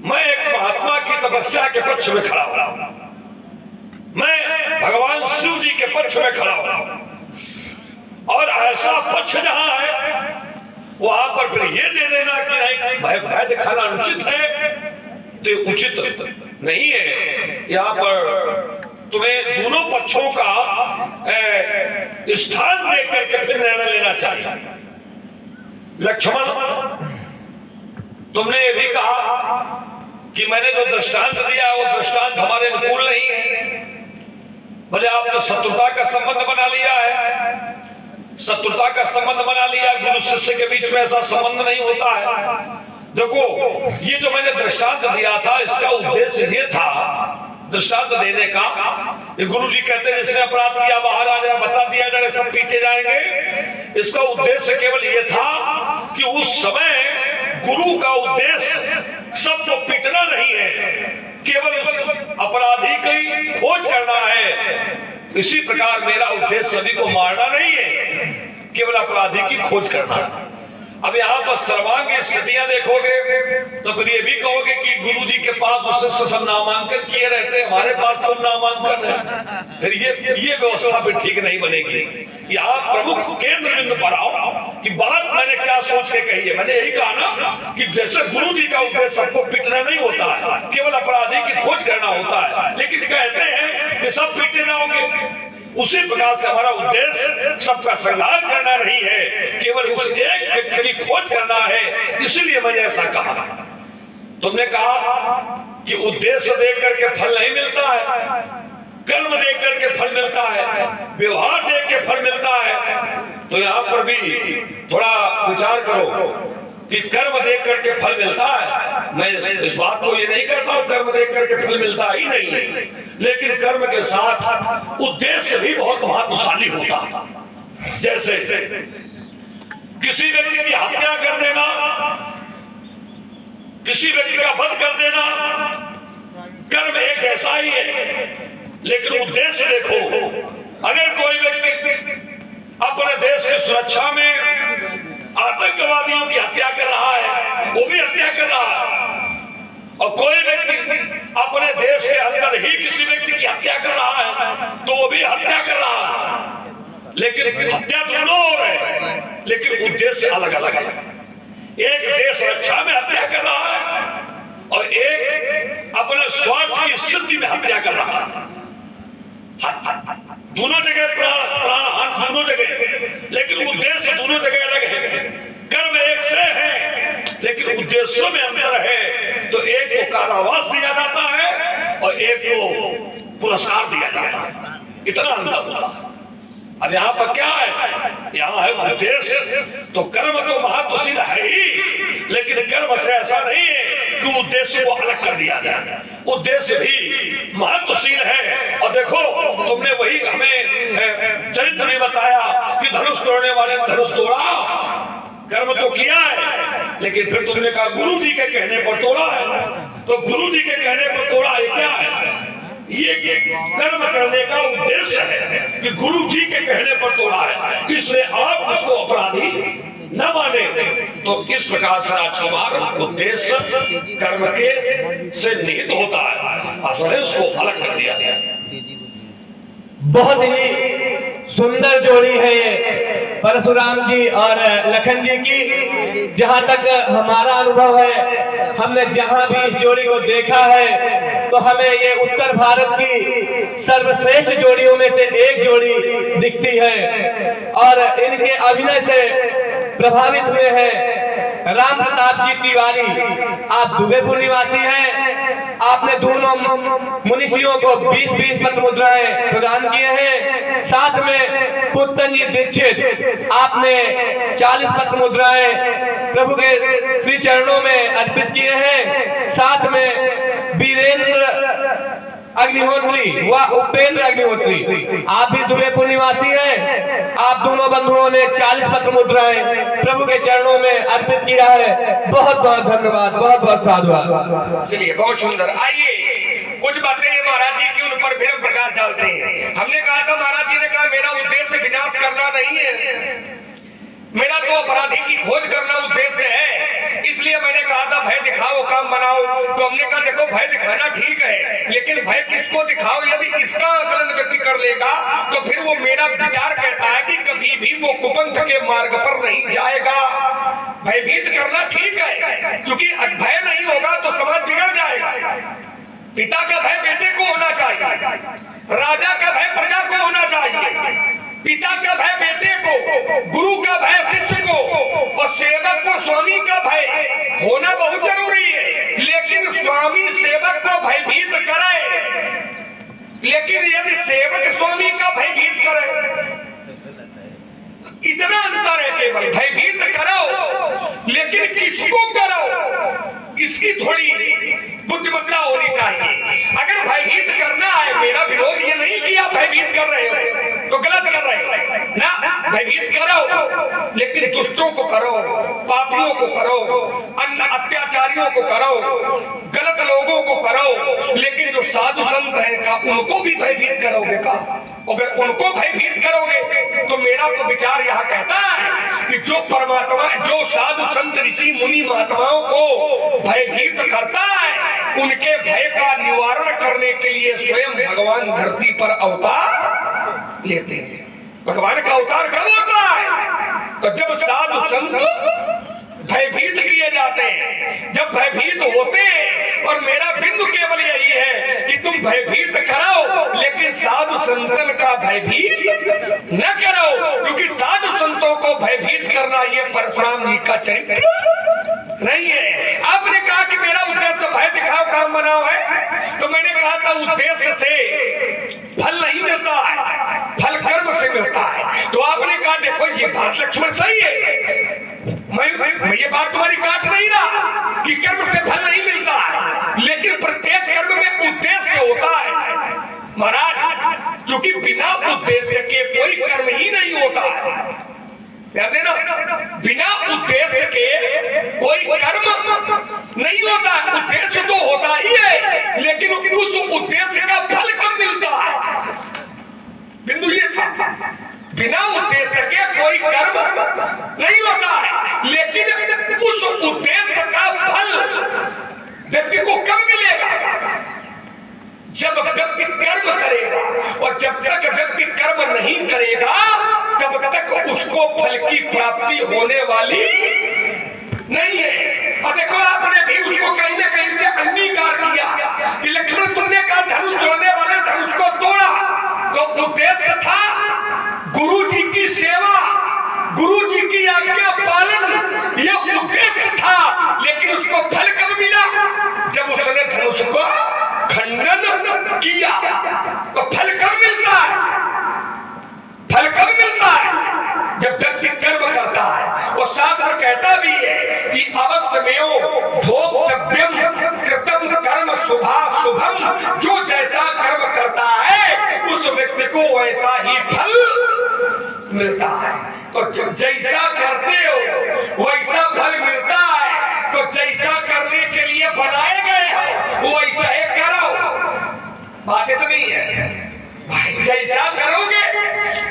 मैं एक महात्मा की तपस्या के पक्ष में खड़ा हूं, मैं भगवान शिव जी के पक्ष में खड़ा हूं। और ऐसा पक्ष जहां है वहां पर फिर ये दे देना कि नहीं भय दिखाना अनुचित है, तो उचित नहीं है। यहाँ पर तुम्हें दोनों पक्षों का स्थान देख करके फिर निर्णय लेना चाहिए। लक्ष्मण, तुमने ये भी कहा कि मैंने जो दृष्टांत दिया वो दृष्टांत हमारे अनुकूल नहीं है। भले आपने शत्रुता का संबंध बना लिया है, शत्रुता का संबंध बना लिया, गुरु शिष्य के बीच में ऐसा संबंध नहीं होता है। देखो, ये जो मैंने दृष्टांत दिया था इसका उद्देश्य ये था, दृष्टांत देने का, ये गुरु जी कहते हैं जिसने अपराध किया बाहर आ जाए, बता दिया जाए, सब पीटे जाएंगे। इसका उद्देश्य केवल ये था कि उस समय गुरु का उद्देश्य सबको पीटना नहीं है, केवल उस अपराधी की खोज करना है। इसी प्रकार मेरा उद्देश्य सभी को मारना नहीं है, केवल अपराधी की खोज करना है। अब यहाँ पर सर्वांगी स्थितियां देखोगे तो फिर ये भी कहोगे कि गुरु जी के पास शिष्य सब नामांकन किए रहते हैं, हमारे पास तो नामांकन है। फिर ये व्यवस्था फिर ठीक नहीं बनेगी। यहाँ प्रमुख केंद्र बिंदु पर आओ कि बात मैंने क्या सोच के कही है। मैंने यही कहा ना कि जैसे गुरु जी का उद्देश्य सबको पीटना नहीं होता है, केवल अपराधी की खोज करना होता है, लेकिन कहते हैं कि सब पीटे जाओगे। उसी प्रकार से हमारा उद्देश्य सबका संहार करना नहीं है, केवल उस एक व्यक्ति की खोज करना है। इसलिए मैंने ऐसा कहा। तुमने कहा कि उद्देश्य देख करके फल नहीं मिलता है, कर्म देख करके फल मिलता है, व्यवहार देख के फल मिलता है। तो यहाँ पर भी थोड़ा विचार करो कि कर्म देख करके फल मिलता है। मैं इस बात को ये नहीं करता हूँ कर्म देख करके फल मिलता ही नहीं है, लेकिन कर्म के साथ उद्देश्य भी बहुत महत्वशाली होता है। जैसे किसी व्यक्ति की हत्या कर देना, किसी व्यक्ति का वध कर देना, कर्म एक ऐसा ही है, लेकिन उद्देश्य देखो। अगर कोई व्यक्ति अपने देश की सुरक्षा में आतंकवादियों की हत्या कर रहा है, वो भी हत्या कर रहा है, और कोई व्यक्ति अपने देश के अंदर ही किसी व्यक्ति की हत्या कर रहा है तो वो भी हत्या कर रहा है। लेकिन हत्या दोनों हो रहे हैं, लेकिन उद्देश्य अलग अलग है। एक देश रक्षा में हत्या कर रहा है और एक अपने स्वार्थ की सिद्धि में हत्या कर रहा है। दोनों जगह प्राण दोनों जगह, लेकिन उद्देश्य दोनों जगह अलग है। कर्म एक से है लेकिन उद्देश्यों में अंतर है। तो एक को कारावास दिया जाता है और एक को पुरस्कार दिया जाता है, इतना अंतर होता है। अब यहाँ पर क्या है, यहाँ है उद्देश्य। तो कर्म तो महत्वशील है ही, लेकिन कर्म से ऐसा नहीं है कि उद्देश्य को अलग कर दिया जाए। उद्देश्य भी महत्वशील है और देखो तुमने वही हमें चरित्र में बताया कि धनुष तोड़ने वाले ने धनुष तोड़ा, कर्म तो किया है, लेकिन फिर तुमने कहा गुरु जी के कहने पर तोड़ा है। तो गुरु जी के कहने पर तोड़ा है क्या है? ये कर्म करने का उद्देश्य है कि गुरु जी के कहने पर तोड़ा है, इसलिए आप उसको अपराधी न माने। तो इस प्रकार से राजकुमार उद्देश्य कर्म के से निहित होता है, असल है उसको अलग कर दिया गया। बहुत ही सुंदर जोड़ी है ये परशुराम जी और लखन जी की। जहां तक हमारा अनुभव है, हमने जहां भी इस जोड़ी को देखा है तो हमें ये उत्तर भारत की सर्वश्रेष्ठ जोड़ियों में से एक जोड़ी दिखती है और इनके अभिनय से प्रभावित हुए हैं राम प्रताप जी तिवारी। आप दुबेपुर निवासी हैं। आपने दोनों मुनिषियों को 20-20 पत्र मुद्राएं प्रदान किए हैं। साथ में पुत्तन जी दीक्षित आपने 40 पत्र मुद्राएं प्रभु के श्री चरणों में अर्पित किए हैं। साथ में वीरेंद्र अग्निहोत्री व उपेंद्र अग्निहोत्री आप भी दुबेपुर निवासी हैं। आप दोनों बंधुओं ने 40 पत्र मुद्राएं प्रभु के चरणों में अर्पित किया है। बहुत बहुत धन्यवाद, बहुत बहुत साधुवाद। चलिए बहुत सुंदर। आइए कुछ बातें महाराज जी की उन पर फिर प्रकाश डालते हैं। हमने कहा था, महाराज जी ने कहा मेरा उद्देश्य विनाश करना नहीं है, मेरा तो अपराधी की खोज करना उद्देश्य है। इसलिए मैंने कहा था भय दिखाओ काम बनाओ। तो हमने कहा देखो भय दिखाना ठीक है, लेकिन भय किसको दिखाओ? यदि इसका आकलन व्यक्ति कर लेगा तो फिर वो मेरा विचार कहता है कि कभी भी वो कुपंथ के मार्ग पर नहीं जाएगा। भयभीत करना ठीक है, क्योंकि भय नहीं होगा तो समाज बिगड़ जाएगा। पिता का भय बेटे को होना चाहिए, राजा का भय प्रजा को होना चाहिए, पिता का भय बेटे को, गुरु का भय शिष्य को और सेवक को स्वामी का भय होना बहुत जरूरी है। लेकिन स्वामी सेवक को भयभीत करे, लेकिन यदि सेवक स्वामी का भयभीत करे, इतना अंतर है। केवल भयभीत करो, लेकिन किसको करो इसकी थोड़ी बुद्धिमत्ता होनी चाहिए। अगर भयभीत करना है, मेरा विरोध ये नहीं कि आप भयभीत कर रहे हो तो गलत कर रहे हो ना, भयभीत करो, लेकिन दुष्टों को करो, पापियों को करो, अन्य अत्याचारियों को करो, गलत लोगों को करो, लेकिन जो साधु संत है का उनको भी भयभीत करोगे का? अगर उनको भयभीत करोगे तो मेरा तो विचार यह कहता है कि जो परमात्मा, जो साधु संत ऋषि मुनि महात्माओं को भयभीत करता है, उनके भय का निवारण करने के लिए स्वयं भगवान धरती पर अवतार लेते हैं। भगवान का अवतार कब होता है? तो जब साधु संत भयभीत किए जाते हैं, जब भयभीत होते हैं। और मेरा बिंदु केवल यही है कि तुम भयभीत कराओ, लेकिन साधु संतन का भयभीत न करो, क्योंकि साधु संतों को भयभीत करना ये परशुराम जी का चरित्र नहीं है। आपने कहा कि मेरा उद्देश्य भय दिखाओ काम बनाओ है, तो मैंने कहा था उद्देश्य से फल नहीं मिलता है, फल कर्म से मिलता है। तो आपने कहा देखो ये बात लक्ष्मण सही है, मैं ये बात तुम्हारी काट नहीं रहा कि कर्म से फल नहीं मिलता है, लेकिन प्रत्येक कर्म में उद्देश्य होता है। महाराज क्योंकि बिना उद्देश्य के कोई कर्म ही नहीं होता है, याद है ना, बिना उद्देश्य के कोई कर्म नहीं होता है। उद्देश्य तो होता ही है, लेकिन उस उद्देश्य का फल कब मिलता है? बिंदु ये था, बिना उद्देश्य के कोई कर्म नहीं होता है, लेकिन उस उद्देश्य का फल व्यक्ति को कब मिलेगा? जब व्यक्ति कर्म करेगा, और जब तक व्यक्ति कर्म नहीं करेगा तब तक उसको फल की प्राप्ति होने वाली नहीं है। और देखो आपने भी उसको कहीं ना कहीं से अंगीकार किया कि लक्ष्मण तुमने कहा धनुष जोड़ने वाले धनुष को तोड़ा, तो उद्देश्य था गुरु जी की सेवा, गुरु जी की आज्ञा पालन, यह उद्देश्य था। लेकिन उसको फल कब मिला? जब उसने धनुष को खंडन किया। तो फल कब मिलता है? फल कब मिलता है? जब व्यक्ति कर्म करता है। वो शास्त्र कहता भी है कि अवश्यमेव भोक्तव्यम कृतम कर्म शुभाशुभम, जो जैसा कर्म करता है तो जैसा करते हो वैसा फल मिलता है। तो जैसा करने के लिए बनाए गए हो वैसा ही करो। बात तो नहीं है भाई, जैसा करोगे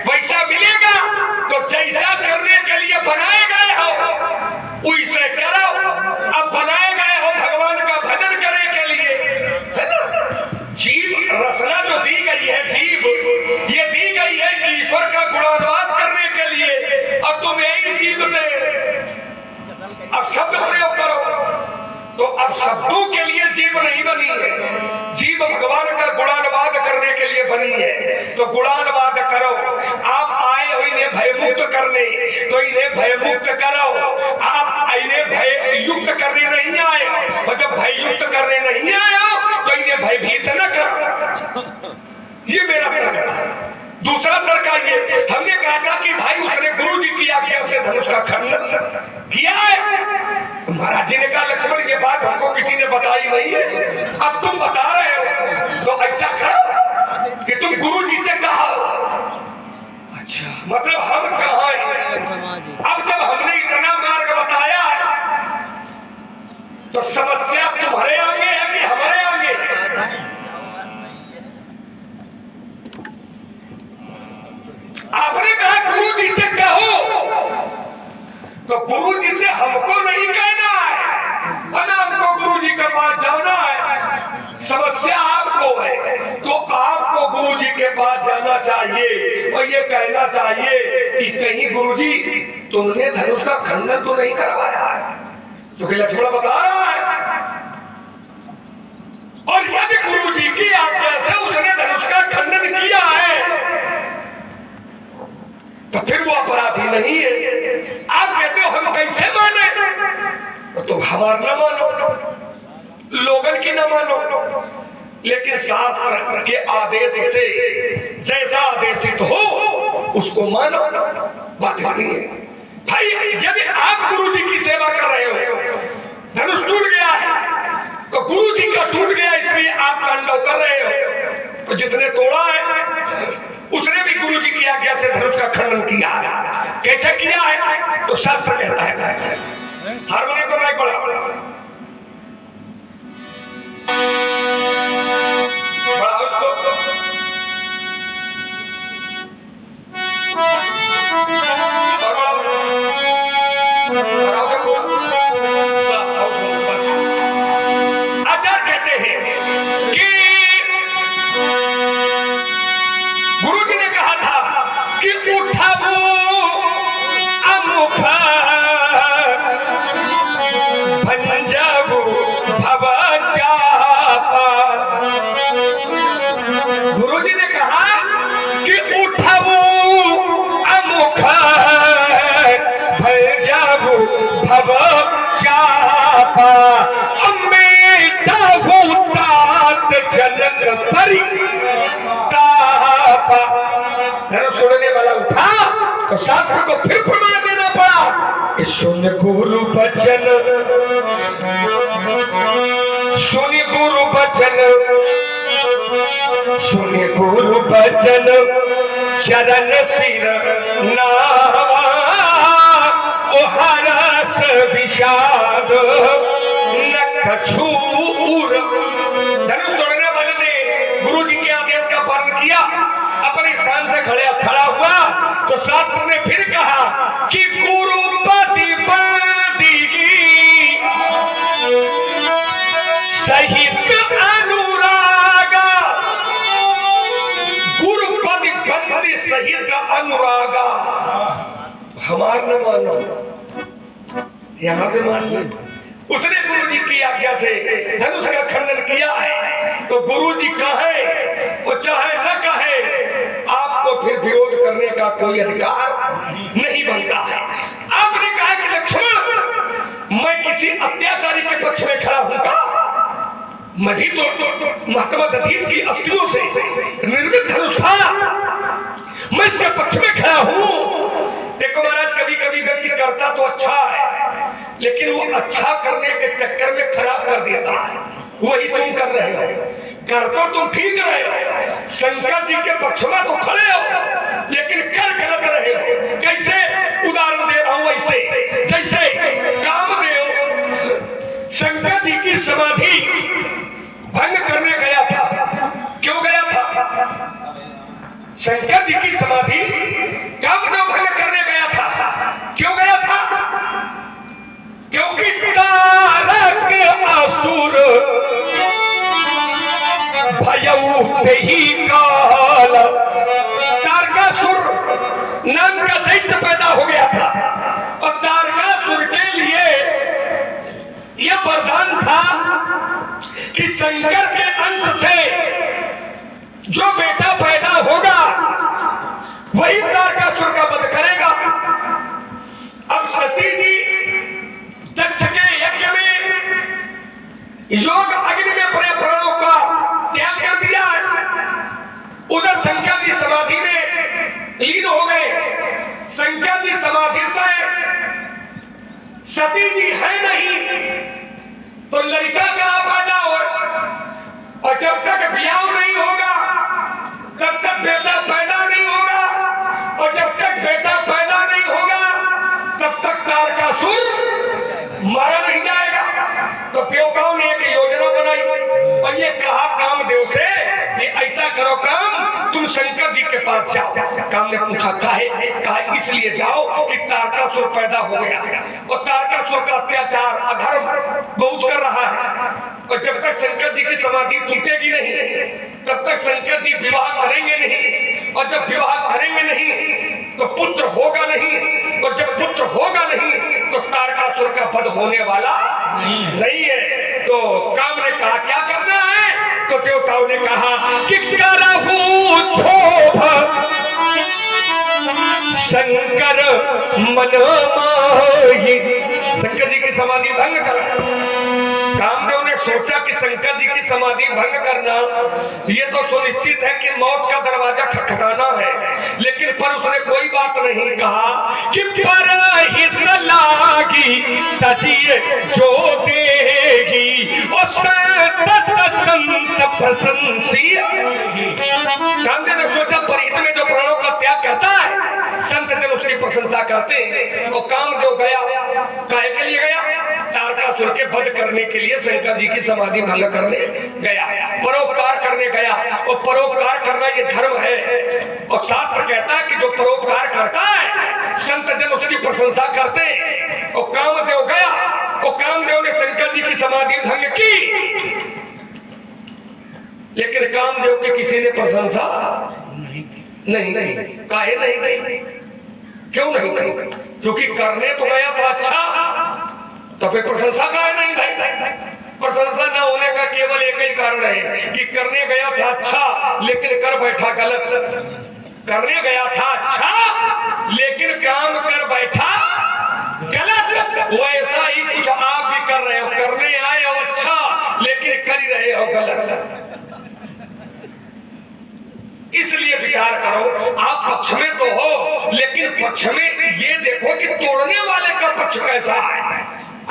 वैसा मिलेगा। तो जैसा करने के लिए बनाए गए हो वैसे करो। अब बनाए गए हो भगवान का भजन करने के लिए, है ना। जीव रचना जो दी गई है, जीव ये दी गई है ईश्वर का गुणानुवाद करने के लिए। अब तुम यही जीव दे अब शब्द प्रयोग करो। तो अब शब्दों के लिए जीव नहीं बनी है, जीव भगवान का गुणानुवाद करने के लिए बनी है। तो गुणानुवाद करो। आप आए हो इन्हें भयमुक्त करने, तो इन्हें भयमुक्त करो। आप इन्हें भय युक्त करने नहीं आए हो, और जब भय युक्त करने नहीं आए हो तो इन्हें भयभीत न करो। ये मेरा तर्क था। दूसरा तर्क ये, हमने कहा था कि भाई उसने गुरु जी की आज्ञा से धनुष का खंडन किया है। महाराज जी ने कहा लक्ष्मण ये बात हमको किसी ने बताई नहीं है, अब तुम बता रहे हो तो ऐसा करो कि तुम गुरु जी से कहो। अच्छा, मतलब हम कहा है। अब जब हमने इतना मार्ग बताया है तो समस्या तुम्हारे आगे है कि हमारे आगे? आपने कहा गुरु जी से कहो, तो गुरु जी से हमको नहीं कहना है, और हमको गुरु जी के पास जाना है। समस्या आपको है तो आपको गुरु जी के पास जाना चाहिए और ये कहना चाहिए कि कहीं गुरु जी तुमने धनुष का खंडन तो नहीं करवाया है, तो कि लक्ष्मण बता रहा है। और यदि गुरु जी की आज्ञा से उसने धनुष का खंडन किया है तो फिर वो अपराधी नहीं है। आप कहते हो हम कैसे माने, तो तुम हमार न मानो, लोगन की न मानो, लेकिन शास्त्र के आदेश से जैसा आदेशित हो उसको मानो। बात नहीं है भाई। यदि आप गुरु जी की सेवा कर रहे हो, धनुष टूट गया है तो गुरु जी का टूट गया इसलिए आप तांडव कर रहे हो। तो जिसने तोड़ा है उसने भी गुरु जी की आज्ञा से धनुष का खंडन किया है। कैसे किया है तो शास्त्र कहता है कैसे। हारमोनियम को माइक बढ़ाओ, बढ़ाओ उसको। आचार्य कहते हैं कि गुरु जी ने कहा था कि उठाओ अमुख भंजाओ भव चापा। गुरु जी ने कहा कि उठाओ अमुख भंजाओ भव चापा। जनक परी धनुष तोड़ने वाला उठा तो शास्त्र को फिर प्रमाण देना पड़ा। सुन गुरु बचन, सुन गुरु बचन, सुन गुरु बचन चरण सिर नावा। ओ हरस विषाद नख छूर। धनुष तोड़ने वाले ने गुरु जी के आदेश का पालन किया, अपने स्थान से खड़ा हुआ तो शास्त्र ने फिर कहा कि गुरुपति बंदी सहित अनुरागा। गुरुपति बंदी सहित अनुरागा। हमार न मानो, यहां से मान लीजिए उसने गुरु जी की आज्ञा से धनुष का खंडन किया है। तो गुरु जी कहे वो चाहे न कहे, आपको फिर विरोध करने का कोई अधिकार नहीं बनता है। आपने कहा कि लक्ष्मण मैं किसी अत्याचारी के पक्ष में खड़ा हूं का? मैं भी तो महात्मा दधीच की अस्थियों से निर्मित धनुष था, मैं इसके पक्ष में खड़ा हूं। देखो महाराज, कभी कभी व्यक्ति करता तो अच्छा है, लेकिन वो अच्छा करने के चक्कर में खराब कर देता है। वही तुम कर रहे हो। कर तो तुम ठीक रहे हो, शंकर जी के पक्ष में तो खड़े हो, लेकिन कर गलत रहे हो। कैसे? उदाहरण दे रहा हूं वैसे, जैसे कामदेव शंकर जी की समाधि भंग करने गया था। क्यों गया था? शंकर जी की समाधि कामदेव भंग करने गया था। क्यों गया था? क्योंकि तारक असुर भयऊ ही काल, तारकासुर नाम का दैत्य पैदा हो गया था और तारकासुर के लिए यह वरदान था कि शंकर के अंश से जो बेटा पैदा होगा वही तारकासुर का वध करेगा। अब सती जी दक्ष के यज्ञ में योग अग्नि में पड़े प्राणों का त्याग कर दिया है। उधर शंकर जी समाधि में लीन हो गए। शंकर जी समाधि से सती जी है नहीं तो लड़का कहां पैदा हो, और जब तक ब्याह नहीं होगा तब तक बेटा पैदा नहीं होगा, और जब तक बेटा पैदा नहीं होगा तब तक तारकासुर मारा नहीं जाएगा। तो देवताओं ने एक योजना बनाई और ये कहा कामदेव से कि ऐसा करो काम, तुम शंकर जी के पास जाओ। काम ने पूछा काहे? कहा इसलिए जाओ कि तारकासुर पैदा हो गया है और तारकासुर का अत्याचार अधर्म बहुत कर रहा है, और जब तक शंकर जी की समाधि टूटेगी नहीं तब तक शंकर जी विवाह करेंगे नहीं, और जब विवाह करेंगे नहीं तो पुत्र होगा नहीं, और जब पुत्र होगा नहीं तो तारकासुर का वध होने वाला नहीं है। तो काम ने कहा क्या करना है? तो देवताओं ने कहा कि करहु क्षोभ शंकर मन माहि, शंकर जी की समाधि भंग करा। कामदेव ने सोचा कि शंकर जी की समाधि भंग करना ये तो सुनिश्चित है कि मौत का दरवाजा खटखटाना है, लेकिन पर उसने कोई बात नहीं कहा कि परहित लागी तजिए जो देगी और सतत संत प्रशंसी। कामदेव ने सोचा परहित में जो प्राणों का त्याग करता है संत जन उसकी प्रशंसा करते हैं। और कामदेव गया, काहे के लिए गया? तारकासुर के वध करने के लिए शंकर जी की समाधि भंग करने गया, परोपकार करने गया। और परोपकार करना ये धर्म है, और शास्त्र कहता है कि जो परोपकार करता है संत जन उसकी प्रशंसा करते हैं। और कामदेव गया, और कामदेव ने शंकर जी की समाधि भंग की, लेकिन कामदेव की किसी ने प्रशंसा नहीं की। काहे नहीं की? क्यों नहीं की? क्योंकि करने तो गया था अच्छा, तो फिर प्रशंसा काहे नहीं भाई? प्रशंसा न होने का केवल एक ही कारण है कि करने गया था अच्छा लेकिन कर बैठा गलत। करने गया था अच्छा लेकिन काम कर बैठा गलत। वैसा ही कुछ आप भी कर रहे हो, करने आए हो अच्छा लेकिन कर ही रहे हो गलत। इसलिए विचार करो, आप पक्ष में तो हो लेकिन पक्ष में ये देखो कि तोड़ने वाले का पक्ष कैसा है।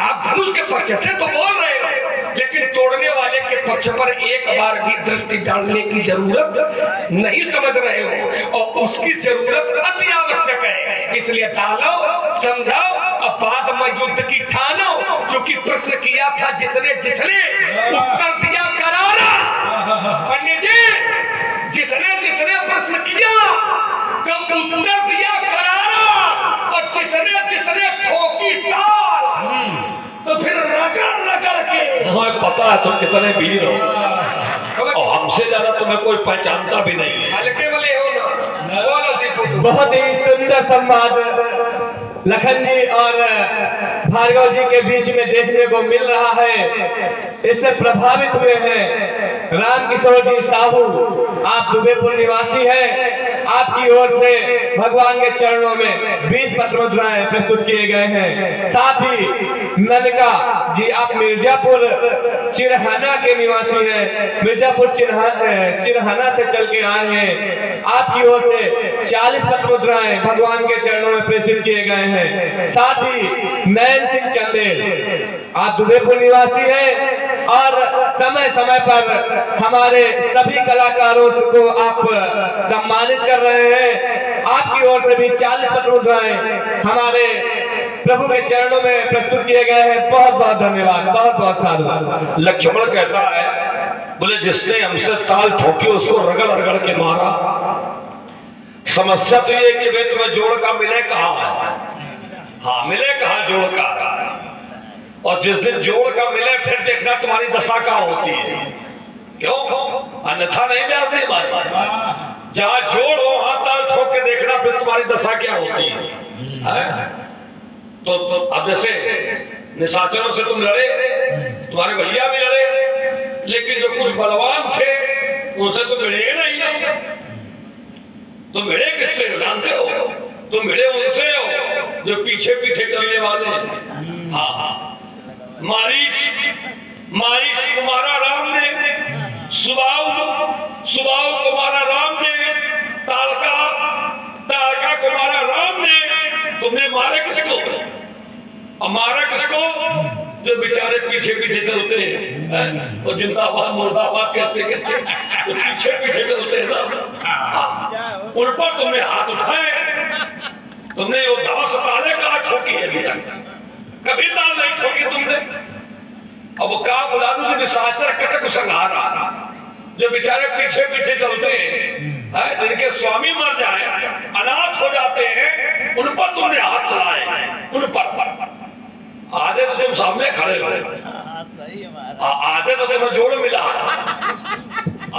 आप धनुष के पक्ष से तो बोल रहे हो, लेकिन तोड़ने वाले के पक्ष पर एक बार भी दृष्टि डालने की जरूरत नहीं समझ रहे हो, और उसकी जरूरत अति आवश्यक है। इसलिए डालो, समझाओ और बाद में युद्ध की ठानो। क्योंकि प्रश्न किया था जिसने जिसने उत्तर दिया करारा। पंडित जी, जिसने जिसने प्रश्न किया तो उत्तर दिया करारा, और जिसने जिसने ठोकी ताल तो फिर रगड़ रगड़ के। हमें पता है तुम कितने वीर हो, और हमसे ज्यादा तुम्हें कोई पहचानता भी नहीं। हल्के वाले हो ना, बोलो दीपू। बहुत ही सुंदर संवाद लखन जी और भार्गव जी के बीच में देखने को मिल रहा है। इससे प्रभावित हुए हैं राम किशोर जी साहू, आप दुबेपुर निवासी हैं। आपकी ओर से भगवान के चरणों में 20 पत्र मुद्राएं प्रस्तुत किए गए हैं। साथ ही ननका जी, आप मिर्जापुर चिरहाना के निवासी हैं, मिर्जापुर चिरहाना से चल के आए हैं। आपकी ओर से 40 पत्र मुद्राएं भगवान के चरणों में प्रेषित किए गए हैं। साथ ही नयन सिंह चंदेल, आप दुबेपुर निवासी हैं और समय समय पर हमारे सभी कलाकारों को आप सम्मानित कर रहे हैं। आपकी ओर से भी 40 पत्र उठाए हमारे प्रभु के चरणों में प्रस्तुत किए गए हैं। बहुत बहुत धन्यवाद, बहुत बहुत साधु। लक्ष्मण कहता है, बोले जिसने हमसे ताल ठोकी उसको रगड़ रगड़ के मारा। समस्या तो ये कि वे तुम्हें जोड़ का मिले कहाँ है? हाँ, मिले कहाँ जोड़ का? और जिस दिन जोड़ का मिले फिर देखना तुम्हारी दशा कहाँ होती है। क्यों? अन्यथा नहीं जाते जहाँ जोड़ हो वहां ताल ठोक के देखना फिर तुम्हारी दशा क्या होती है? तो अब जैसे निशाचरों से तुम लड़े, तुम्हारे भैया भी लड़े, लेकिन जो कुछ बलवान थे उनसे तुम भिड़े नहीं। तुम भिड़े किससे जानते हो? तुम भिड़े उनसे हो जो पीछे पीछे चलने वाले। हाँ, मारीच को मारा राम ने, सुबाऊ को मारा राम ने, तालका को मारा राम ने। तुमने मारा किसको? और मारा किसको? जो बेचारे पीछे पीछे चलते हैं और जिंदाबाद मुर्दाबाद कहते तो पीछे पीछे चलते हैं ना, उन पर तुमने हाथ उठाए। तुमने वो दास ताले का ठोकी है, अभी तक कभी ताल नहीं ठोकी तुमने। अब वो का बुला दो जो निशाचर कटक संहारा, जो बेचारे पीछे पीछे चलते हैं, जिनके स्वामी मर जाए, अनाथ हो जाते हैं, उन पर तुमने हाथ चलाए। उन पर आधे तो तुम सामने खड़े हो, आधे तो तुम्हें जोड़ मिला।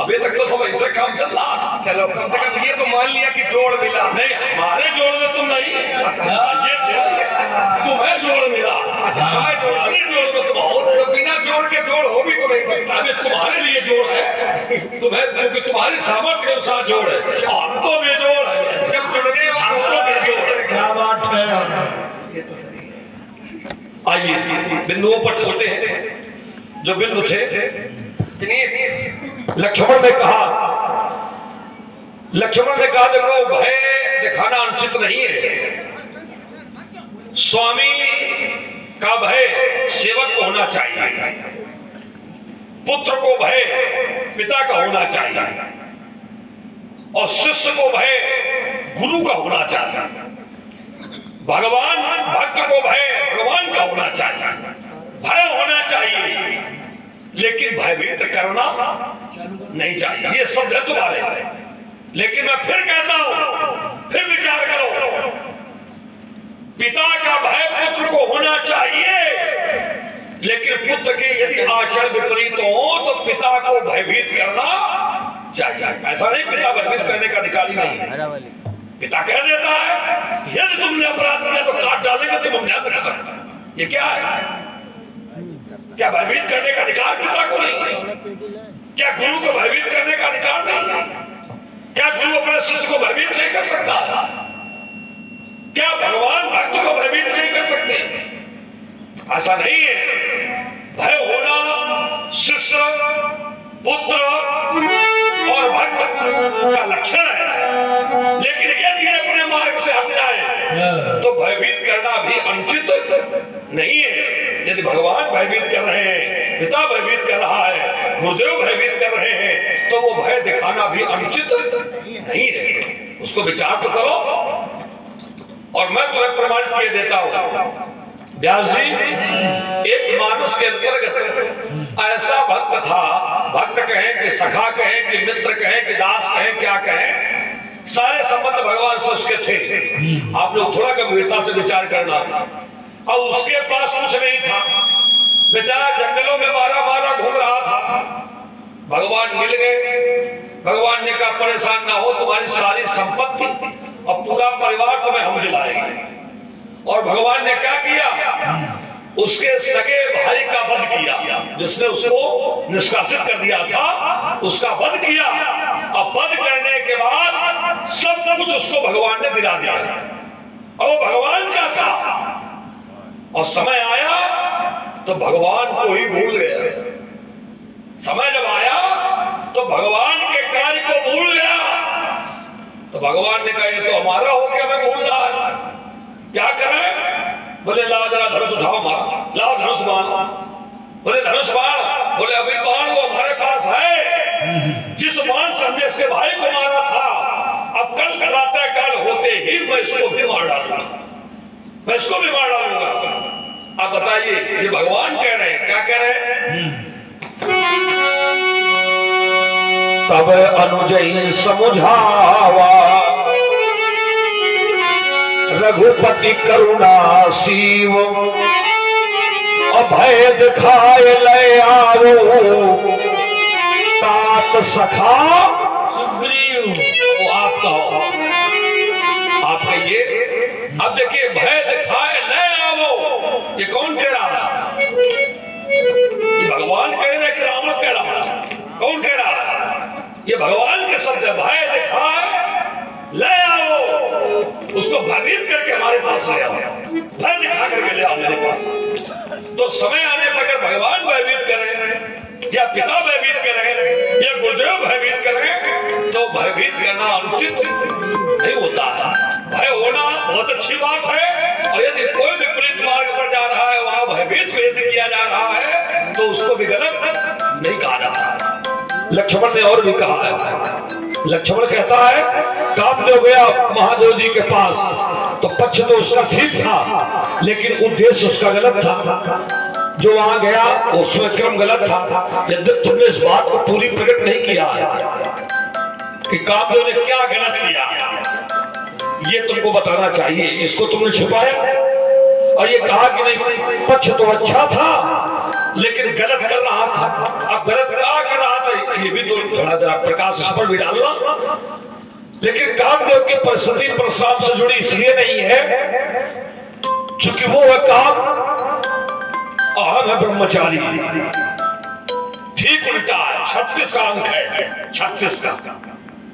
अभी तक तो सब ऐसे काम चल रहा था। चलो कम से कम ये तो मान लिया कि जोड़ मिला। नहीं, हमारे जोड़ में तुम नहीं, ये तुम्हें जोड़ मिला। हमें जोड़ में तुम हो, तो बिना जोड़ के जोड़ हो भी तो नहीं सकता। अभी तुम्हारे लिए जोड़ है, तुम्हें क्योंकि तुम्हारी सामर्थ्य के अनुसार जोड़ है। हम तो बेजोड़ है, जब जुड़ने हम तो बेजोड़ है। क्या बात है। ये तो सही है। आइए बिंदुओं पर चलते हैं। जो बिंदु थे, लक्ष्मण ने कहा देखो भय दिखाना अनुचित नहीं है। स्वामी का भय सेवक को होना चाहिए, पुत्र को भय पिता का होना चाहिए, और शिष्य को भय गुरु का होना चाहिए। भगवान भक्त को भय भगवान का होना चाहिए। भय होना चाहिए लेकिन भयभीत करना नहीं चाहिए। ये शब्द है तुम्हारे, लेकिन मैं फिर कहता हूं, फिर विचार करो। पिता का भय पुत्र को होना चाहिए, लेकिन पुत्र के यदि आचरण विपरीत हो तो पिता को भयभीत करना चाहिए। ऐसा नहीं पिता भयभीत करने का अधिकारी नहीं। पिता कह देता है यदि तुमने अपराध किया तो काट डालेंगे, तुम हम ध्यान रखना। ये क्या है? क्या भयभीत करने का अधिकार पिता को नहीं? क्या गुरु को भयभीत करने का अधिकार नहीं? क्या गुरु अपने शिष्य को भयभीत नहीं कर सकता? क्या भगवान भक्त को भयभीत नहीं कर सकते? ऐसा नहीं है। भय होना शिष्य, पुत्र और भक्त का लक्षण है, लेकिन यदि अपने मार्ग से हट जाए तो भयभीत करना भी अनुचित नहीं है। यदि भगवान भयभीत कर रहे हैं, पिता भयभीत कर रहा है, गुरुदेव भयभीत कर रहे हैं, तो वो भय दिखाना भी अनुचित नहीं है। उसको विचार तो करो। और मैं तुम्हें प्रमाणित किए देता हूं। व्यास जी, एक मानस के अंतर्गत ऐसा भक्त था, भक्त कहें कि सखा कहें कि मित्र कहें कि दास कहें, क्या कहें, सारे संबंध भगवान से उसके थे। आप लोग थोड़ा गंभीरता से विचार करना। और उसके पास कुछ नहीं था, बेचारा जंगलों में मारा घूम रहा था। भगवान मिल गए। भगवान ने कहा परेशान ना हो, तुम्हारी सारी संपत्ति और पूरा परिवार तुम्हें हम दिलाएंगे। और भगवान ने क्या किया? उसके सगे भाई का वध किया, जिसने उसको निष्कासित कर दिया था, उसका वध किया। अब वध करने के बाद सब कुछ उसको भगवान ने दिला दिया। और वो भगवान का था, और समय आया तो भगवान को ही भूल गया। समय जब आया तो भगवान के कार्य को भूल गया। तो भगवान ने कहा ये तो हमारा हो गया, मैं भूल रहा है, क्या करें? बोले लाओ जरा धनुष उठाओ, मारा, लाओ धनुष बाण। बोले धनुष बाण, बोले अभी बाण वो हमारे पास है। जिस बाण से हमने इसके भाई को मारा था, अब कल प्रातः काल होते ही मैं इसको भी मार डालूंगा, मैं इसको भी मार डालूंगा। अब बताइए, ये भगवान कह रहे हैं, क्या कह रहे हैं? तब अनुजई समुझावा रघुपति करुणा शिव, अभय दिखाए ले आवो तात सखा सुग्रीव। वो आप कहो, आप कहिए। अब देखिए, भय दिखाए ले आवो, ये कौन कह रहा है? ये भगवान कह रहे कि रावण कह रहा है? कौन कह रहा है? ये भगवान के शब्द है। भय दिखाए ले आओ, उसको भयभीत करके हमारे पास ले आओ, भय दिखा करके ले आओ मेरे पास। तो समय आने पर अगर भगवान भयभीत करें या पिता भयभीत करें या गुरुदेव भयभीत करें तो भयभीत करना अनुचित नहीं होता है। भय होना बहुत अच्छी बात है, और यदि कोई विपरीत मार्ग पर जा रहा है, वहां भयभीत व्यक्त किया जा रहा है, तो उसको भी गलत नहीं कहा जाता। लक्ष्मण ने और भी कहा है। लक्ष्मण कहता है, कामदेव गया महादेव जी के पास, तो पक्ष तो उसका ठीक था, लेकिन उद्देश्य उसका गलत था। जो वहां गया उसमें क्रम गलत था। यद्यप तुमने इस बात को पूरी प्रकट नहीं किया है कि कामदेव ने क्या गलत किया, ये तुमको बताना चाहिए। इसको तुमने छुपाया और ये कहा कि नहीं, पक्ष तो अच्छा था लेकिन गलत कर रहा था। अब गलत क्या कर रहा था, ये भी तो थोड़ा जरा प्रकाश इस पर भी डालना। लेकिन कामदेव की परिस्थिति परशुराम से जुड़ी इसलिए नहीं है क्योंकि वो है काम, अहम है ब्रह्मचारी। ठीक उल्टा है, 36 का अंक है, 36 का।